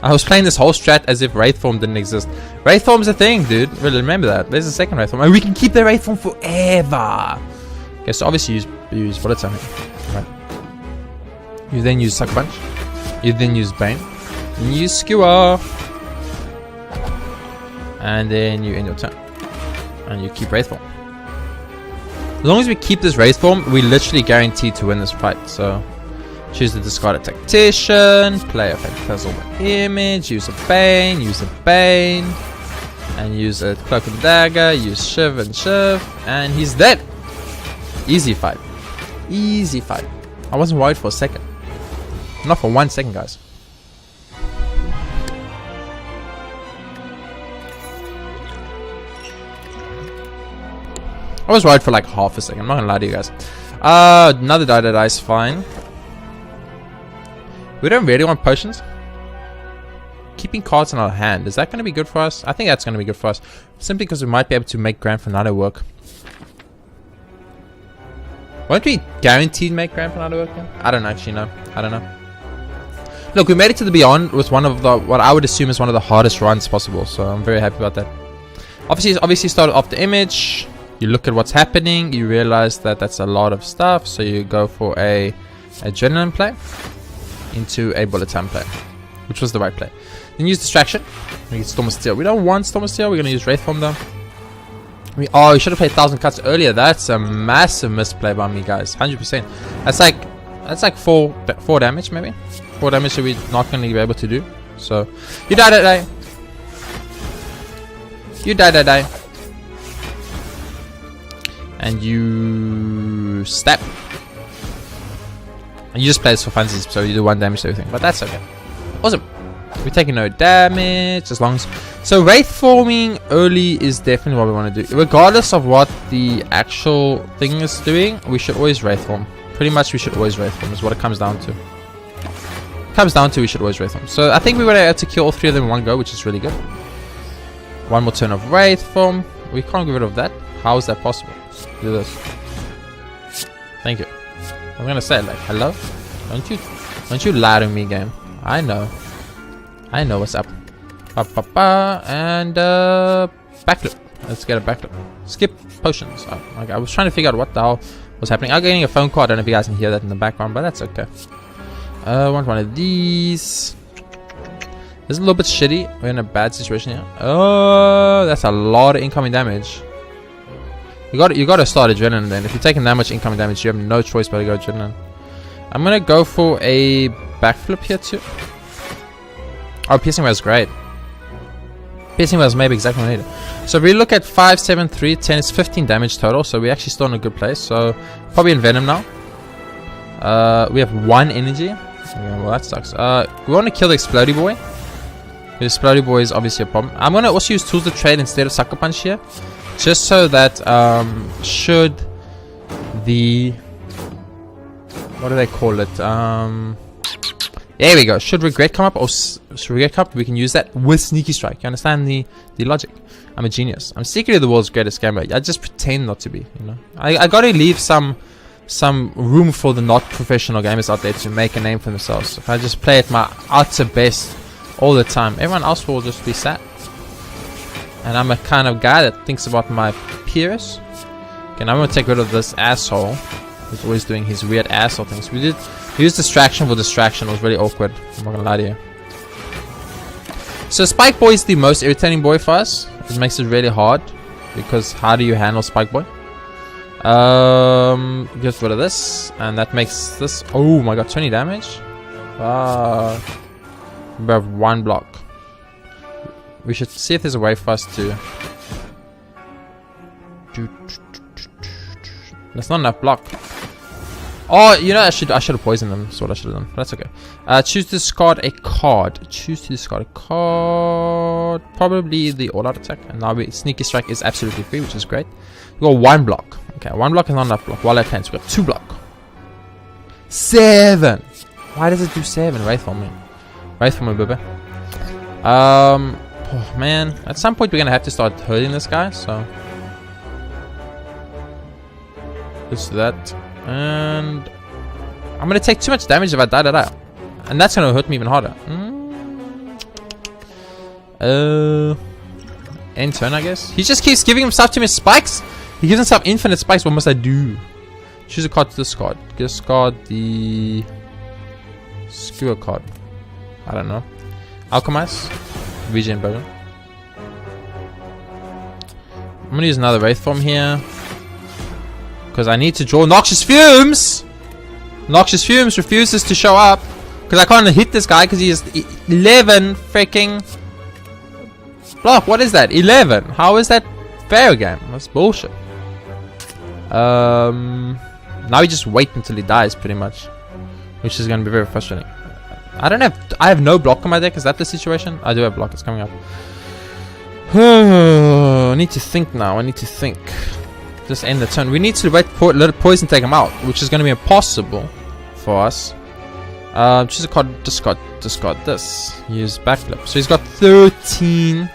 I was playing this whole strat as if Wraith Form didn't exist. Wraith Form's a thing, dude. Really remember that. There's a second Wraith Form. And we can keep the Wraith Form forever. Okay, so obviously use Bullet Time. Right. You then use Sucker Punch. You then use Bane. Then you use Skewer. And then you end your turn. And you keep Wraith Form. As long as we keep this Wraith Form, we literally guaranteed to win this fight. So... choose to discard a Tactician, play a Phantasmal Image, use a Bane, and use a Cloak and Dagger, use Shiv, and he's dead. Easy fight. Easy fight. I wasn't worried for a second. Not for 1 second, guys. I was worried for like half a second, I'm not gonna lie to you guys. Another die that dies fine. We don't really want potions. Keeping cards in our hand, is that going to be good for us? I think that's going to be good for us. Simply because we might be able to make Grand Finale work. Won't we guaranteed make Grand Finale work then? I don't actually know. I don't know. Look, we made it to the Beyond with one of the, what I would assume is one of the hardest runs possible. So I'm very happy about that. Obviously started off the image. You look at what's happening. You realize that that's a lot of stuff. So you go for a Adrenaline play into a Bullet Time play, which was the right play. Then use Distraction. We get Storm of Steel. We don't want Storm of Steel. We're going to use Wraith Form though. We should have played 1,000 cuts earlier. That's a massive misplay by me, guys. 100%. That's like 4 damage maybe. 4 damage that we're not going to be able to do. So you die that day. You die that day. And you step. And you just play this for fantasy, so you do 1 damage to everything. But that's okay. Awesome. We're taking no damage as long as... So Wraith Forming early is definitely what we want to do. Regardless of what the actual thing is doing, we should always Wraith Form. Pretty much we should always Wraith Form is what it comes down to. We should always Wraith Form. So I think we were able to kill all 3 of them in one go, which is really good. 1 more turn of Wraith Form. We can't get rid of that. How is that possible? Let's do this. Thank you. I'm gonna say like, hello? Don't you lie to me, game. I know what's up. And backflip. Let's get a backflip. Skip potions. Oh, okay. I was trying to figure out what the hell was happening. I'm getting a phone call. I don't know if you guys can hear that in the background, but that's okay. I want one of these. This is a little bit shitty. We're in a bad situation here. Oh, that's a lot of incoming damage. You got to start adrenaline then. If you're taking that much incoming damage, you have no choice but to go adrenaline. I'm gonna go for a backflip here too. Oh, piercing was great. Piercing was maybe exactly what I needed. So if we look at 5, 7, 3, 10, it's 15 damage total. So we're actually still in a good place. So probably in Venom now. We have 1 energy. Okay, well, that sucks. We want to kill the Explodey Boy. The Explodey Boy is obviously a problem. I'm going to also use Tools of Trade instead of Sucker Punch here. Just so that should the... What do they call it? There we go. Should Regret come up, or should Regret come up, we can use that with Sneaky Strike. You understand the logic? I'm a genius. I'm secretly the world's greatest gamer. I just pretend not to be, you know. I gotta leave some room for the not professional gamers out there to make a name for themselves. If I just play at my utter best all the time, everyone else will just be sad. And I'm a kind of guy that thinks about my peers. Okay, now I'm gonna take rid of this asshole who's always doing his weird asshole things. We used distraction for distraction. It was really awkward. I'm not gonna lie to you. So Spike Boy is the most irritating boy for us. It makes it really hard because how do you handle Spike Boy? Get rid of this, and that makes this. Oh my god, 20 damage. We have 1 block. We should see if there's a way for us to. That's not enough block. Oh, you know, I should have poisoned them. That's what I should have done. But that's okay. Choose to discard a card. Choose to discard a card. Probably the all-out attack. And now Sneaky Strike is absolutely free, which is great. We got 1 block. Okay, 1 block is not enough block. While I plans, we got 2 block. 7. Why does it do 7? Wait for me. Wait for me, baby. Oh man, at some point we're gonna have to start hurting this guy. So let's do that. And I'm gonna take too much damage if I die. And that's gonna hurt me even harder. End turn, I guess. He just keeps giving himself too many spikes. He gives himself infinite spikes. What must I do? Choose a card to discard. Discard the Skewer card. I don't know. Alchemize. Regen Burger. I'm gonna use another Wraith Form here. Because I need to draw Noxious Fumes! Noxious Fumes refuses to show up. Because I can't hit this guy because he has 11 freaking block. What is that? 11. How is that fair game? That's bullshit. Now we just wait until he dies pretty much. Which is going to be very frustrating. I have no block on my deck. Is that the situation? I do have block. It's coming up. I need to think now. I need to think. Just end the turn. We need to let poison take him out, which is going to be impossible for us. Choose a card, discard this. Use backflip. So he's got 13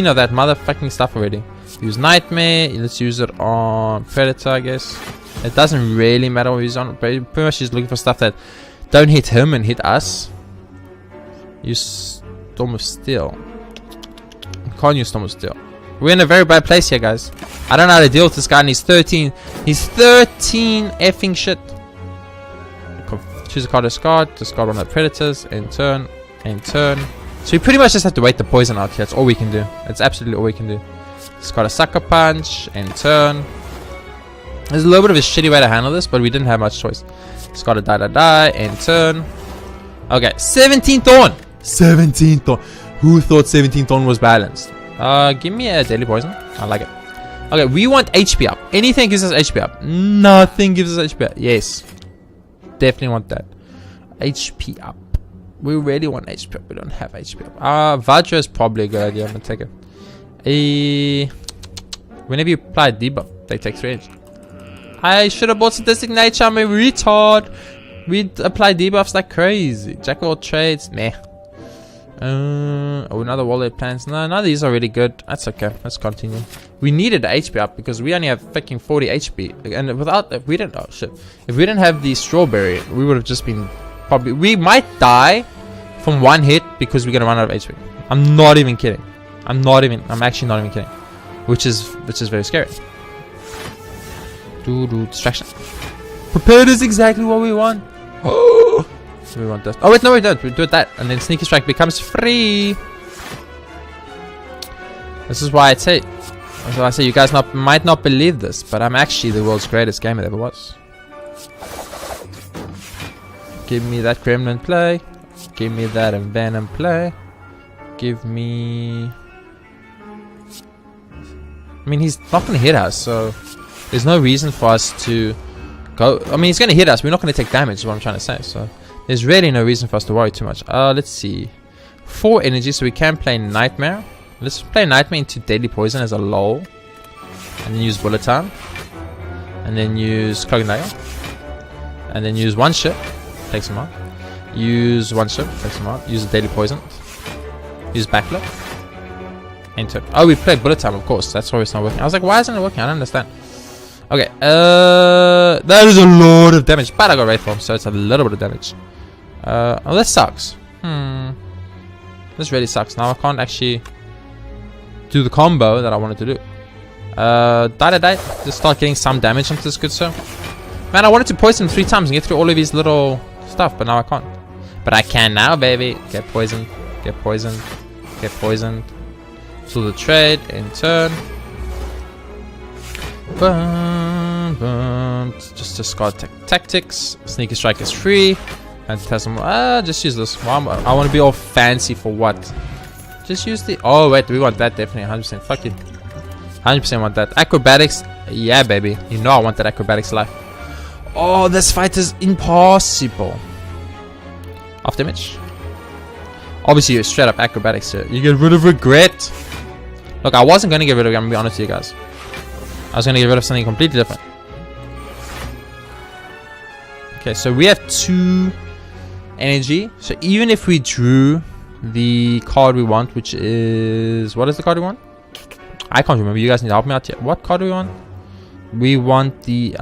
of that motherfucking stuff already. Use Nightmare. Let's use it on Predator, I guess. It doesn't really matter what he's on. Pretty much he's looking for stuff that don't hit him and hit us. Use Storm of Steel. Can't use Storm of Steel. We're in a very bad place here, guys. I don't know how to deal with this guy, and he's 13. He's 13 effing shit. Choose a card, discard one of the Predators. End turn. So we pretty much just have to wait the poison out here. That's all we can do. That's absolutely all we can do. Discard a Sucker Punch. End turn. There's a little bit of a shitty way to handle this, but we didn't have much choice. Discard a die. End turn. Okay, 17 Thorn. 17 Thorn. Who thought 17 Thorn was balanced? Give me a Daily Poison. I like it. Okay, we want HP up. Anything gives us HP up. Nothing gives us HP up. Yes. Definitely want that. HP up. We really want HP up. We don't have HP up. Vajra is probably a good idea. I'm gonna take it. Whenever you apply debuff, they take 3 HP. I should have bought Sadistic Nature. I'm a retard. We'd apply debuffs like crazy. Jack of all trades. Meh. Oh, another wallet plans. No, none of these are really good. That's okay. Let's continue. We needed HP up because we only have fucking 40 HP. And without, if we didn't have the strawberry, we would have just been probably. We might die from one hit because we're gonna run out of HP. I'm not even kidding. I'm actually not even kidding. Which is very scary. Distraction. Prepared is exactly what we want. Oh. We want this. Oh wait, no we don't. We do it that, and then sneaky strike becomes free. This is why I say you guys might not believe this, but I'm actually the world's greatest gamer there ever was. Give me that gremlin play. Give me that venom play. Give me. I mean, he's not gonna hit us, so there's no reason for us to go. I mean, he's gonna hit us. We're not gonna take damage. Is what I'm trying to say. So. There's really no reason for us to worry too much. Let's see. 4 energy, so we can play Nightmare. Let's play Nightmare into Deadly Poison as a lull. And then use Bullet Time. And then use Cloak and Dagger. And then use 1 ship. Takes him out. Use 1 ship. Takes him out. Use Deadly Poison. Use Backflip. Enter. Oh, we played Bullet Time, of course. That's why it's not working. I was like, why isn't it working? I don't understand. Okay. That is a lot of damage. But I got Wraith Form, so it's a little bit of damage. Oh, this sucks. This really sucks. Now I can't actually do the combo that I wanted to do. Die. Just start getting some damage into this good sir. Man, I wanted to poison him 3 times and get through all of his little stuff, but now I can't. But I can now, baby. Get poisoned. Get poisoned. Get poisoned. So the trade in turn. Boom. Just discard tactics. Sneaky strike is free. And test them. Just use this. I want to be all fancy for what? Just use the. Oh wait, we want that definitely 100%. Fuck it. 100% want that. Acrobatics. Yeah, baby. You know I want that acrobatics life. Oh, this fight is impossible. Off damage. Obviously, you're straight up acrobatics here. You get rid of regret. Look, I wasn't going to get rid of it. I'm going to be honest with you guys. I was going to get rid of something completely different. Okay, so we have 2 energy. So even if we drew the card we want, which is... What is the card we want? I can't remember. You guys need to help me out here. What card do we want? We want the...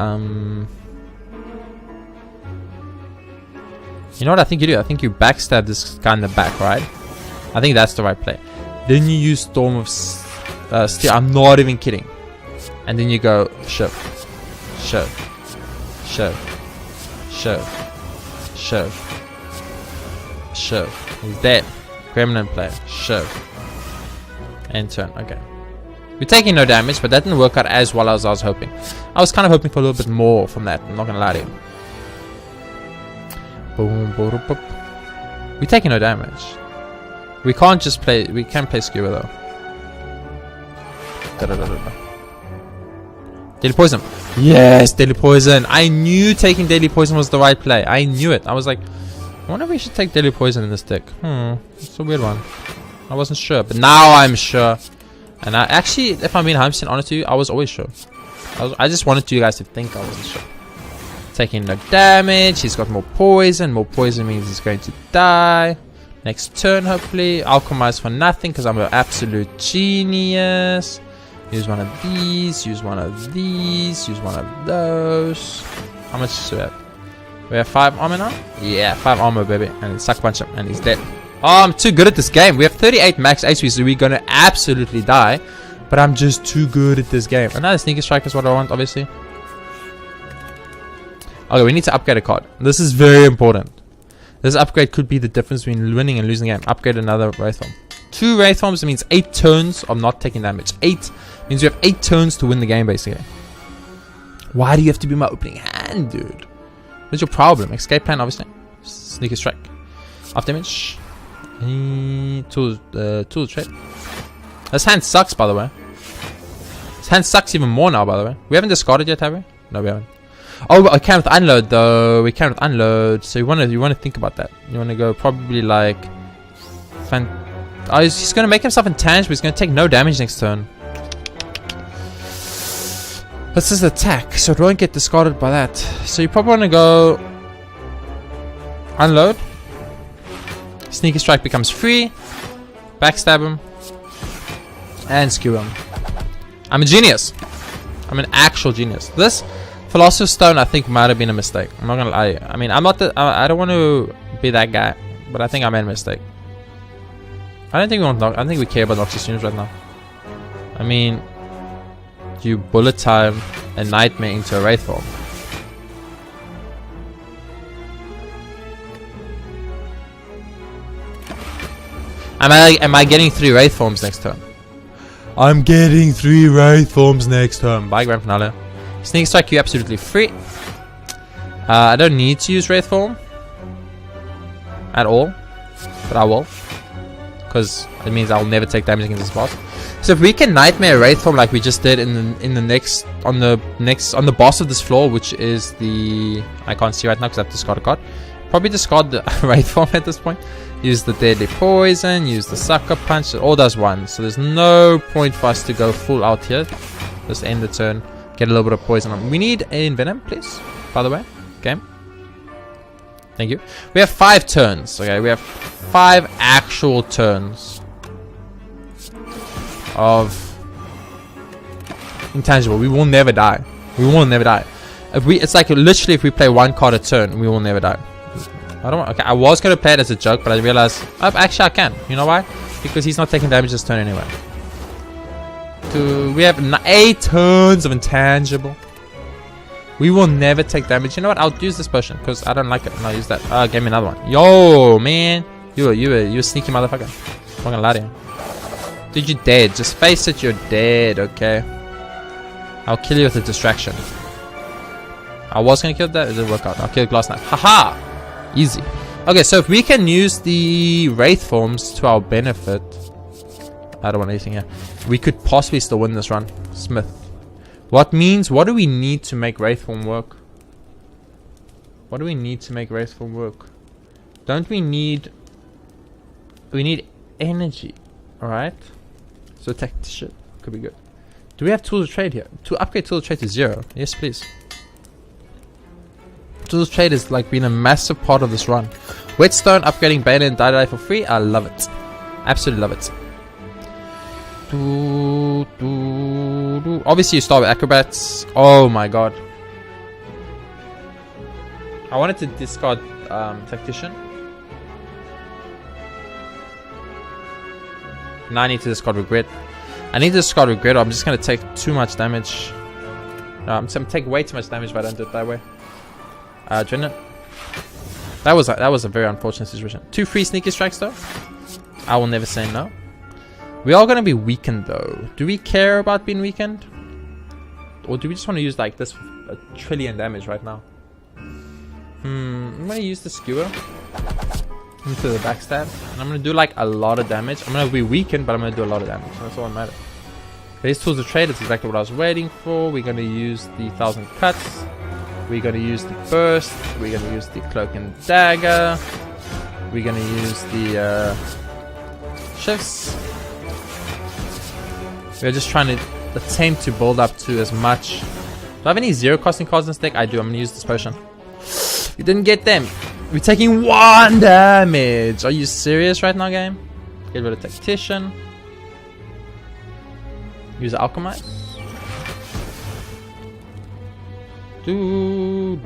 You know what I think you do? I think you backstab this guy in the back, right? I think that's the right play. Then you use Storm of Steel. I'm not even kidding. And then you go shove. He's dead. Gremlin play. Shove. And turn. Okay. We're taking no damage, but that didn't work out as well as I was hoping. I was kind of hoping for a little bit more from that. I'm not gonna lie to you. Boom, boom, boom. We're taking no damage. We can't just play. We can play Skewer though. Deadly Poison. Yes, Deadly Poison. I knew taking Deadly Poison was the right play. I knew it. I was like, I wonder if we should take Deadly Poison in this deck. It's a weird one. I wasn't sure, but now I'm sure. And I actually, if I'm being 100% honest with you, I was always sure. I just wanted you guys to think I wasn't sure. Taking no damage. He's got more poison. More poison means he's going to die. Next turn, hopefully. Alchemize for nothing because I'm an absolute genius. Use one of these. Use one of these. Use one of those. How much do we have? We have 5 armor now? Yeah, 5 armor, baby. And then suck punch him. And he's dead. Oh, I'm too good at this game. We have 38 max HP, so we're going to absolutely die. But I'm just too good at this game. Another sneaky strike is what I want, obviously. Okay, we need to upgrade a card. This is very important. This upgrade could be the difference between winning and losing the game. Upgrade another Wraith Form. 2 Wraith Forms means 8 turns of not taking damage. 8 means you have 8 turns to win the game, basically. Why do you have to be my opening hand, dude? What's your problem? Escape plan, obviously. Sneaky strike. Off damage. Tool trade. This hand sucks, by the way. This hand sucks even more now, by the way. We haven't discarded yet, have we? No, we haven't. Oh, I can with unload though. We can with unload. So you want to think about that. You want to go probably like. Oh, he's going to make himself intangible. He's going to take no damage next turn. This is attack, so it won't get discarded by that. So you probably want to go unload. Sneaky Strike becomes free. Backstab him. And skew him. I'm a genius. I'm an actual genius. This Philosopher's Stone I think might have been a mistake. I'm not gonna lie. I mean, I'm not the... I don't want to be that guy. But I think I made a mistake. I don't think we want... I don't think we care about Noxus units right now. I mean... You bullet time a Nightmare into a Wraith form. Am I getting 3 Wraith forms next turn? I'm getting 3 Wraith forms next turn. Bye, Grand Finale. Sneak Strike, you absolutely free. I don't need to use Wraith form at all, but I will, because it means I'll never take damage against this boss. So if we can Nightmare Wraith form like we just did on the boss of this floor, which is the... I can't see right now because I have to discard a card. Probably discard the Wraith form at this point. Use the Deadly Poison, use the Sucker Punch, it all does one. So there's no point for us to go full out here. Just end the turn, get a little bit of poison on. We need a Envenom, please, by the way. Okay. Thank you. We have 5 turns, okay? We have 5 actual turns of intangible. We will never die. We will never die. It's like literally if we play 1 card a turn, we will never die. I don't want, okay, I was going to play it as a joke, but I realized actually I can. You know why? Because he's not taking damage this turn anyway. We have 8 turns of intangible. We will never take damage. You know what? I'll use this potion because I don't like it. And I'll use that. Give me another one. Yo, man. You a sneaky motherfucker. I'm not gonna lie to you. Dude, you're dead. Just face it, you're dead, okay? I'll kill you with a distraction. I was gonna kill that, it didn't work out. I'll kill Glass Knife. Haha! Easy. Okay, so if we can use the Wraith forms to our benefit, I don't want anything here. We could possibly still win this run. Smith. What do we need to make Wraith form work? What do we need to make Wraith form work? Don't we need... We need energy. Alright? So tactician could be good. Do we have tools of trade here? To upgrade tools of trade to 0. Yes, please. Tools of trade has like been a massive part of this run. Whetstone, upgrading Bane and Die for free. I love it. Absolutely love it. Obviously you start with acrobats. Oh my god. I wanted to discard tactician. Now I need to discard regret. I need to discard regret or I'm just gonna take too much damage. No, I'm gonna take way too much damage if I don't do it that way. Drennan. That was a very unfortunate situation. 2 free sneaky strikes though. I will never say no. We are gonna be weakened though. Do we care about being weakened? Or do we just want to use like this for 1 trillion damage right now? I'm gonna use the skewer into the backstab. And I'm gonna do like a lot of damage. I'm gonna be weakened, but I'm gonna do a lot of damage. That's all that matters. These tools of trade, that's exactly what I was waiting for. We're gonna use the 1000 cuts. We're gonna use the burst. We're gonna use the cloak and dagger. We're gonna use the shifts. We're just trying to attempt to build up to as much. Do I have any 0 costing cards in this deck? I do. I'm gonna use this potion. You didn't get them. We're taking 1 damage. Are you serious right now, game? Get rid of tactician. Use alchemize. I'm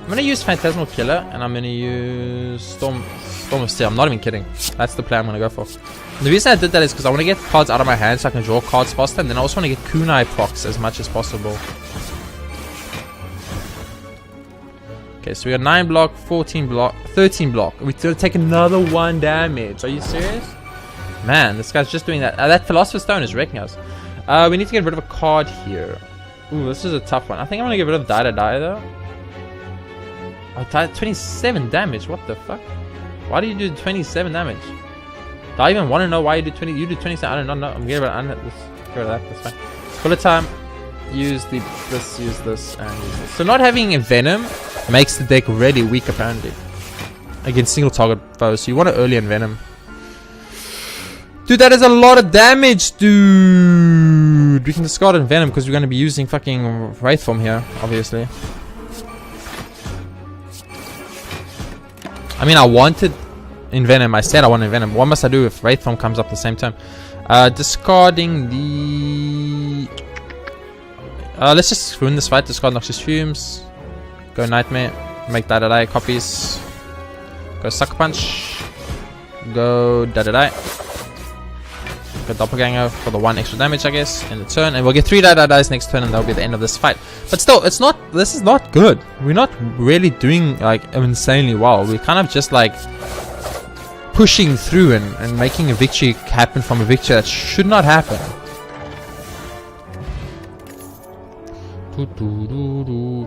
gonna use Phantasmal Killer and I'm gonna use Storm of Steel. I'm not even kidding. That's the play I'm gonna go for. And the reason I did that is because I want to get cards out of my hand so I can draw cards faster, and then I also want to get kunai procs as much as possible. Okay, so we got 9 block, 14 block, 13 block. We're gonna take another 1 damage. Are you serious? Man, this guy's just doing that. That Philosopher's Stone is wrecking us. We need to get rid of a card here. Ooh, this is a tough one. I think I'm gonna get rid of Die to Die though. Oh, 27 damage. What the fuck? Why do you do 27 damage? Do I even want to know why you do 20? You do 27. I don't know. I'm getting rid of that. That's fine. Bullet time. Use this, use this, and use this. So not having a Venom makes the deck really weak apparently against single target foes. So you want to early Envenom. Dude, that is a lot of damage, dude. We can discard Envenom because we're going to be using fucking Wraith form here, obviously. I mean, I wanted Envenom. I said I wanted Envenom. What must I do if Wraith Form comes up at the same time? Discarding the... let's just ruin this fight. Discard Noxious Fumes. Go Nightmare. Make die copies. Go Sucker Punch. Go die. Go Doppelganger for the 1 extra damage, I guess, in the turn. And we'll get 3 dies next turn, and that'll be the end of this fight. But still, it's not... This is not good. We're not really doing, like, insanely well. We're kind of just, like... pushing through and making a victory happen from a victory that should not happen.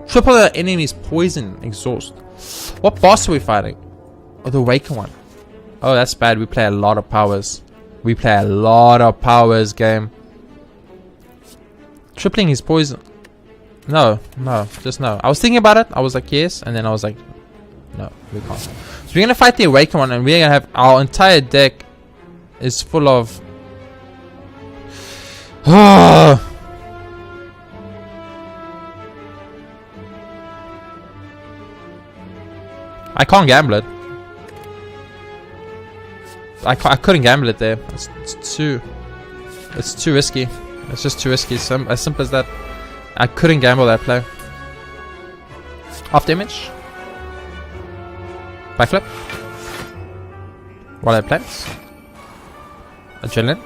Triple the enemy's poison exhaust. What boss are we fighting? Oh, the Awaken one. Oh, that's bad. We play a lot of powers. We play a lot of powers, game. Tripling his poison. No, just no. I was thinking about it. I was like, yes. And then I was like, no, we can't. So we're going to fight the Awaken one, and we're going to have our entire deck is full of... I can't gamble it. I couldn't gamble it there. It's too risky. It's just too risky. As simple as that. I couldn't gamble that play. Off damage. Backflip. While I plants. Adrenaline.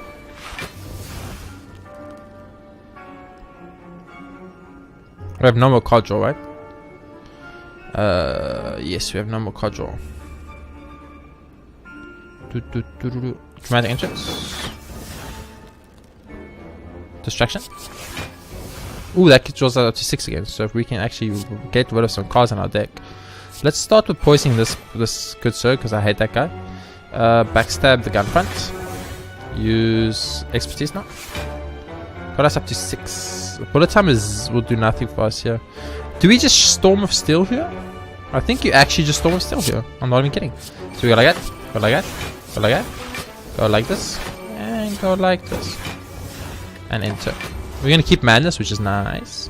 We have no more card draw, right? Yes, we have no more card draw. Dramatic entrance. Distraction. Ooh, that draws out up to 6 again. So if we can actually get rid of some cards in our deck. Let's start with poisoning this good sir, because I hate that guy. Backstab the gun front. Use expertise now. Got us up to 6. Bullet time will do nothing for us here. Do we just Storm of Steel here? I think you actually just Storm of Steel here. I'm not even kidding. So we go like that, go like that, go like that, go like this, and go like this. And enter. We're gonna keep Madness, which is nice.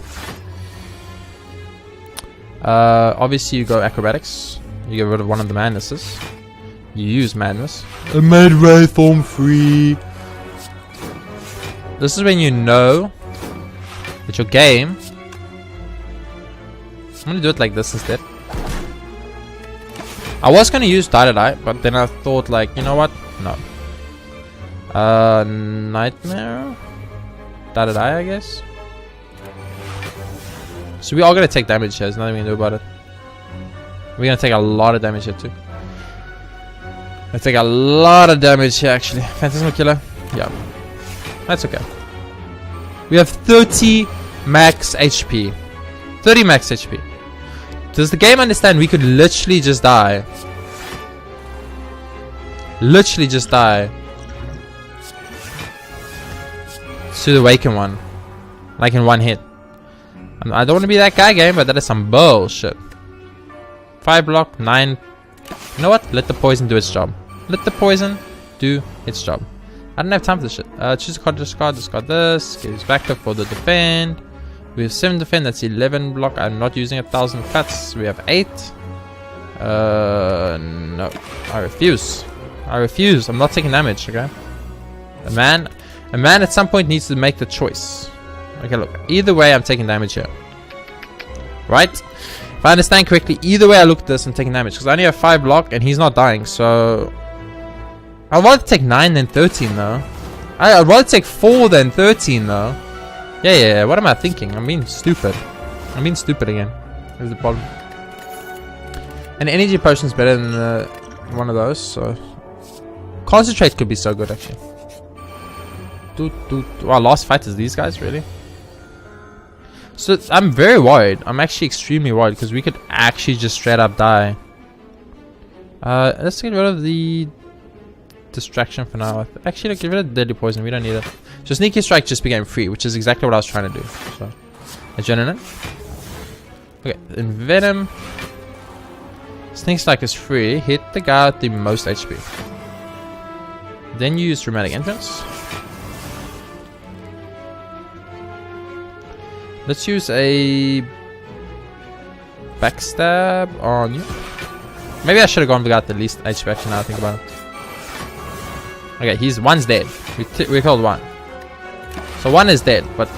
Obviously you go Acrobatics. You get rid of one of the Madnesses. You use Madness. I made Wraith Form free. This is when you know that your game... I'm gonna do it like this instead. I was gonna use die, but then I thought, like, you know what? No. Nightmare? Die, I guess. So we are gonna take damage here. There's nothing we can do about it. We're gonna take a lot of damage here too. Gonna take a lot of damage here actually. Phantasmal Killer. Yeah. That's okay. We have 30 max HP. 30 max HP. Does the game understand we could literally just die? Literally just die. To the Awaken one. Like in one hit. I don't want to be that guy, game, but that is some bullshit. 5 block, 9. You know what? Let the poison do its job. Let the poison do its job. I don't have time for this shit. Choose a card, discard this. Gives backup for the defend. We have 7 defend, that's 11 block. I'm not using 1,000 cuts. We have 8. No. I refuse. I refuse. I'm not taking damage, okay? A man at some point needs to make the choice. Okay, look. Either way, I'm taking damage here. Right? If I understand correctly, either way I look at this, I'm taking damage. Because I only have 5 block and he's not dying, so... I'd rather take 9 than 13, though. I'd rather take 4 than 13, though. Yeah, what am I thinking? I'm being stupid. I'm being stupid again. Here's the problem. An energy potion is better than one of those, so... Concentrate could be so good, actually. Our last fight is these guys, really? So, I'm very worried. I'm actually extremely worried, because we could actually just straight up die. Let's get rid of the... distraction for now. Actually, get rid of deadly poison. We don't need it. So sneaky strike just became free, which is exactly what I was trying to do. So adrenaline. Okay, envenom. Sneak strike is free. Hit the guy with the most HP. Then you use dramatic entrance. Let's use a backstab on you. Maybe I should have gone without the least HP action now I think about it. Okay, one's dead. We killed one. So one is dead, but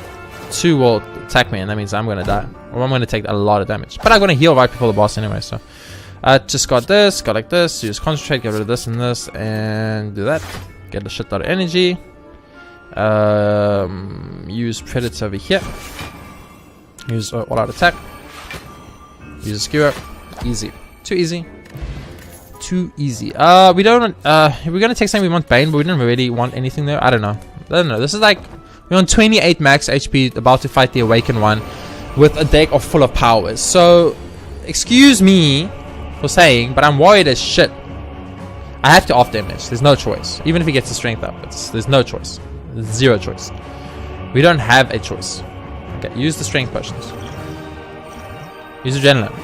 2 will attack me, and that means I'm gonna die. Or I'm gonna take a lot of damage. But I'm gonna heal right before the boss anyway, so. Just got this, got like this, use concentrate, get rid of this and this, and do that. Get the shit out of energy. Use predator over here. Use all out attack. Use a skewer. Easy. Too easy. Too easy. We don't we're gonna take something we want Bane, but we don't really want anything there. I don't know. This is like we're on 28 max HP, about to fight the Awakened one with a deck of full of powers. So excuse me for saying, but I'm worried as shit. I have to off damage. There's no choice. Even if he gets the strength up, there's no choice. There's zero choice. We don't have a choice. Okay, use the strength potions. Use adrenaline.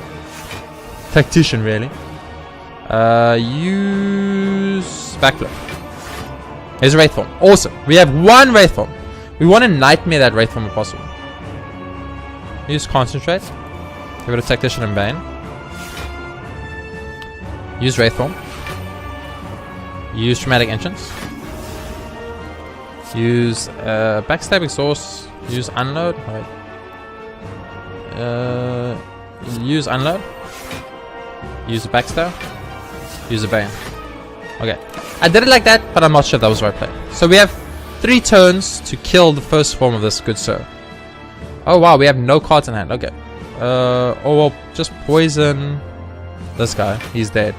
Tactician, really. Use backflip. Here's a Wraith Form. Awesome. We have one Wraith Form. We want to nightmare that Wraith Form if possible. Use concentrate. Give it a Tactician and Bane. Use Wraith Form. Use Traumatic Entrance. Use Backstab Exhaust. Use Unload. Wait. Use Unload. Use a Backstab. Use a Bane. Okay. I did it like that, but I'm not sure if that was the right play. So we have 3 turns to kill the first form of this good sir. Oh wow, we have no cards in hand. Okay. Oh well, just poison this guy. He's dead.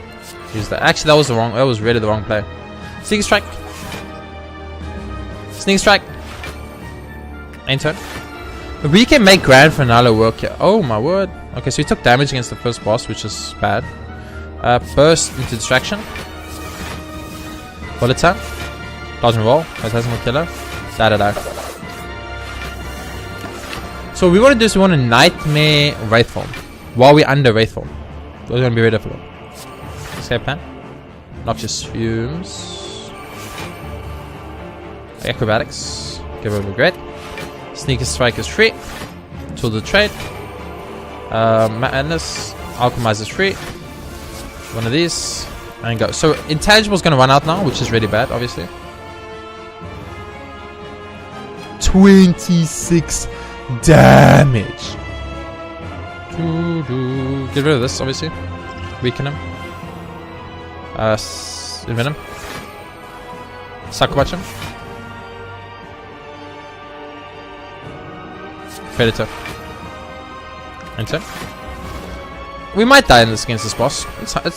Actually, that was really the wrong play. Sneak strike. Sneak strike. End turn. But we can make grand finale work here. Oh my word. Okay, so we took damage against the first boss, which is bad. Burst into distraction. Bullet time. Dodge and roll. Phantasmal killer. Da. So what we want to do is we want to nightmare Wraith Form while we're under Wraith Form. We're going to be ready for it. Escape plan. Noxious Fumes. Acrobatics. Give over Regret. Sneaker Strike is free. Tool to trade. Madness. Alchemize is free. One of these. And go. So Intangible is going to run out now, which is really bad, obviously. 26 damage. Get rid of this, obviously. Weaken him. Envenom. Sucker Punch him. Predator. Enter. We might die in this against this boss.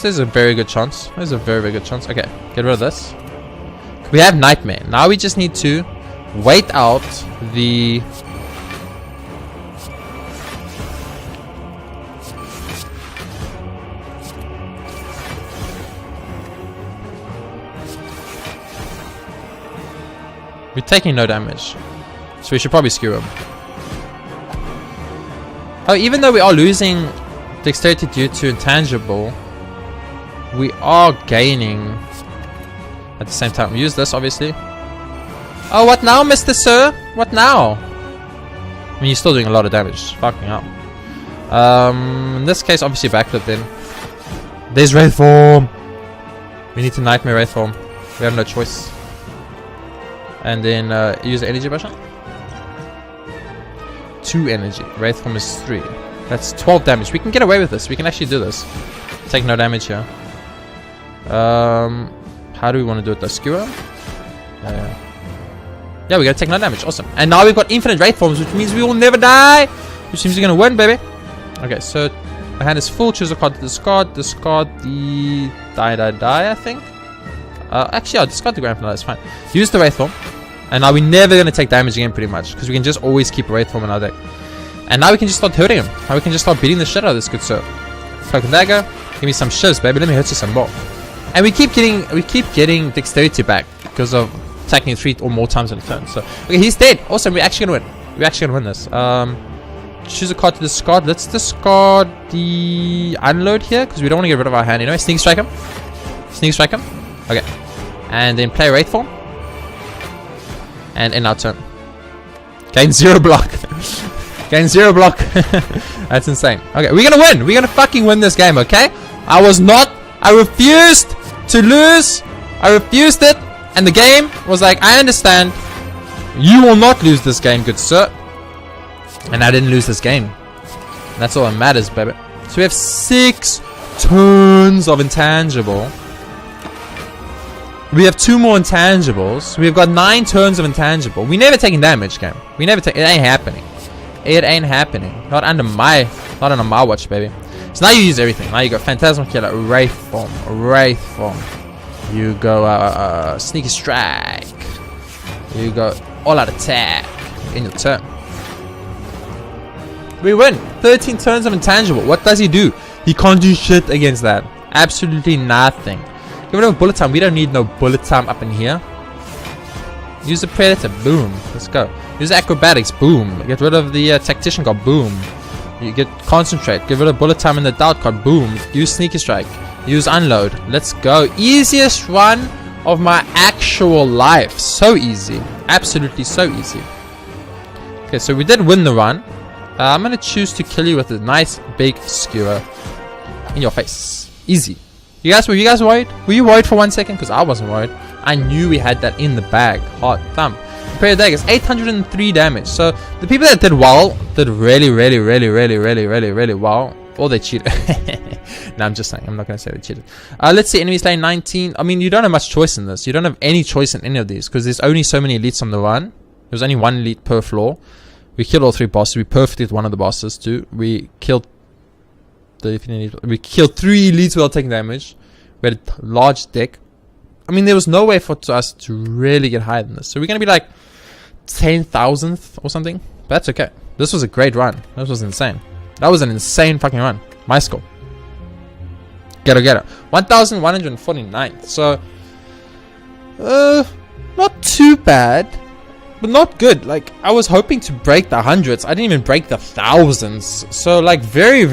There's a very good chance. There's a very, very good chance. Okay, get rid of this. We have Nightmare. Now we just need to wait out the... We're taking no damage, so we should probably skewer him. Oh, even though we are losing dexterity due to intangible, we are gaining at the same time. We use this, obviously. Oh, what now, Mr. Sir? What now? I mean, you're still doing a lot of damage. Fucking up. In this case, obviously backflip then. There's Wraith Form. We need to Nightmare Wraith Form. We have no choice. And then use the energy potion. 2 energy. Wraith Form is 3. That's 12 damage. We can get away with this. We can actually do this. Take no damage here. How do we want to do it? The skewer? Yeah, we gotta take no damage. Awesome. And now we've got infinite Wraith Forms, which means we will never die. Which means we're gonna win, baby. Okay, so the hand is full. Choose a card to discard. Discard the die, I think. Actually, I'll discard the Grand Finale. That's fine. Use the Wraith Form. And now we're never gonna take damage again, pretty much. Because we can just always keep a Wraith Form in our deck. And now we can just start hurting him. Now we can just start beating the shit out of this good sir. Cloak and Dagger. Give me some shivs, baby. Let me hurt you some more. And we keep getting dexterity back because of attacking 3 or more times in a turn. So okay, he's dead. Awesome. We're actually gonna win. We're actually gonna win this. Choose a card to discard. Let's discard the Unload here because we don't want to get rid of our hand anyway. Sneak strike him. Sneak strike him. Okay. And then play Wraith Form. And end our turn. Gain 0 block. Gain 0 block. That's insane. Okay, we're gonna win. We're gonna fucking win this game, okay? I was not I refused to lose. I refused it. And the game was like, I understand. You will not lose this game, good sir. And I didn't lose this game. That's all that matters, baby. So we have 6 turns of intangible. We have 2 more intangibles. We've got 9 turns of intangible. We never taking damage, game. We never take. It ain't happening. It ain't happening. Not under my watch, baby. So now you use everything. Now you got Phantasmal Killer, Wraith Form. You go Sneaky Strike. You go All Out Attack in your turn. We win. 13 turns of intangible. What does he do? He can't do shit against that. Absolutely nothing. Get rid of bullet time. We don't need no bullet time up in here. Use the Predator. Boom. Let's go. Use the Acrobatics. Boom. Get rid of the Tactician card. Boom. You get Concentrate. Get rid of bullet time in the Doubt card. Boom. Use Sneaky Strike. Use Unload. Let's go. Easiest run of my actual life. So easy. Absolutely so easy. Okay, so we did win the run. I'm going to choose to kill you with a nice big skewer in your face. Easy. Were you guys worried? Were you worried for 1 second? Because I wasn't worried. I knew we had that in the bag. Hot thumb. Pair of daggers, 803 damage. So the people that did well did really well. Or they cheated. No, I'm just saying. I'm not going to say they cheated. Let's see. Enemy slain 19. I mean, you don't have much choice in this. You don't have any choice in any of these. Because there's only so many elites on the run. There's only 1 elite per floor. We killed all 3 bosses. We perfected one of the bosses too. We killed 3 elites without taking damage. We had a large deck. I mean, there was no way for us to really get higher than this. So we're going to be like 10,000th or something. But that's okay. This was a great run. This was insane. That was an insane fucking run. My score. Get it. 1,149th. So, not too bad. But not good. Like, I was hoping to break the hundreds. I didn't even break the thousands. So, like, very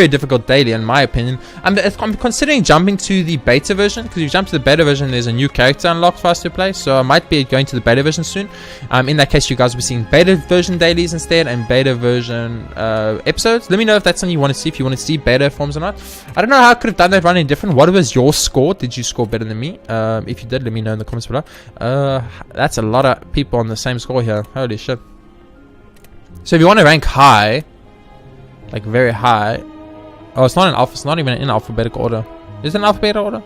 difficult daily, in my opinion. I'm considering jumping to the beta version. Because if you jump to the beta version, there's a new character unlocked for us to play. So, I might be going to the beta version soon. In that case, you guys will be seeing beta version dailies instead. And beta version episodes. Let me know if that's something you want to see. If you want to see beta forms or not. I don't know how I could have done that running different. What was your score? Did you score better than me? If you did, let me know in the comments below. That's a lot of people on the same score here. Holy shit. So if you want to rank high, like very high. Oh, it's not in alpha. It's not even in alphabetical order. Is it in alphabetical order?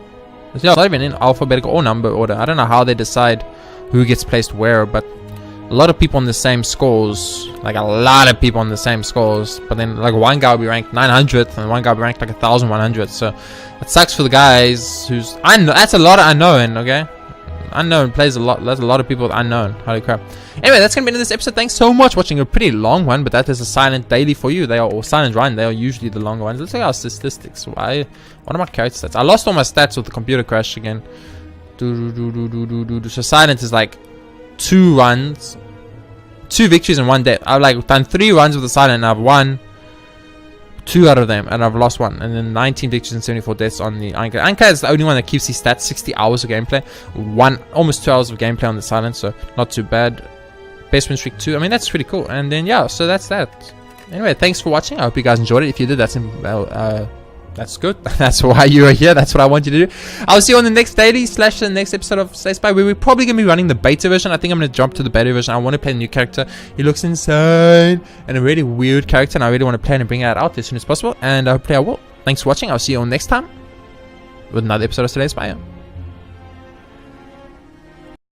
It's not even in alphabetical or number order. I don't know how they decide who gets placed where, but a lot of people on the same scores. Like a lot of people on the same scores. But then like one guy will be ranked 900th and one guy will be ranked like 1,100th. So it sucks for the guys who's... I know that's a lot of unknown, okay? Unknown plays a lot. There's a lot of people unknown. Holy crap. Anyway, that's gonna be the end of this episode. Thanks so much for watching a pretty long one, but that is a silent daily for you. They are, or silent run. They are usually the longer ones. Let's check our statistics. What are my character stats? I lost all my stats with the computer crash again. So silent is like 2 runs, 2 victories and 1 death. I've like done 3 runs with the silent and I've won 2 out of them and I've lost 1, and then 19 victories and 74 deaths on the Anchor. Anchor is the only one that keeps these stats. 60 hours of gameplay, almost 2 hours of gameplay on the silent, so not too bad. Best win streak 2. I mean, that's pretty cool. And then yeah, so that's that. Anyway, thanks for watching. I hope you guys enjoyed it. If you did, that's good. That's why you are here. That's what I want you to do. I'll see you on the next daily / the next episode of Slay the Spire, where we're probably going to be running the beta version. I think I'm going to jump to the beta version. I want to play a new character. He looks insane and a really weird character, and I really want to play and bring that out as soon as possible, and hopefully I will. Thanks for watching. I'll see you all next time with another episode of Slay the Spire.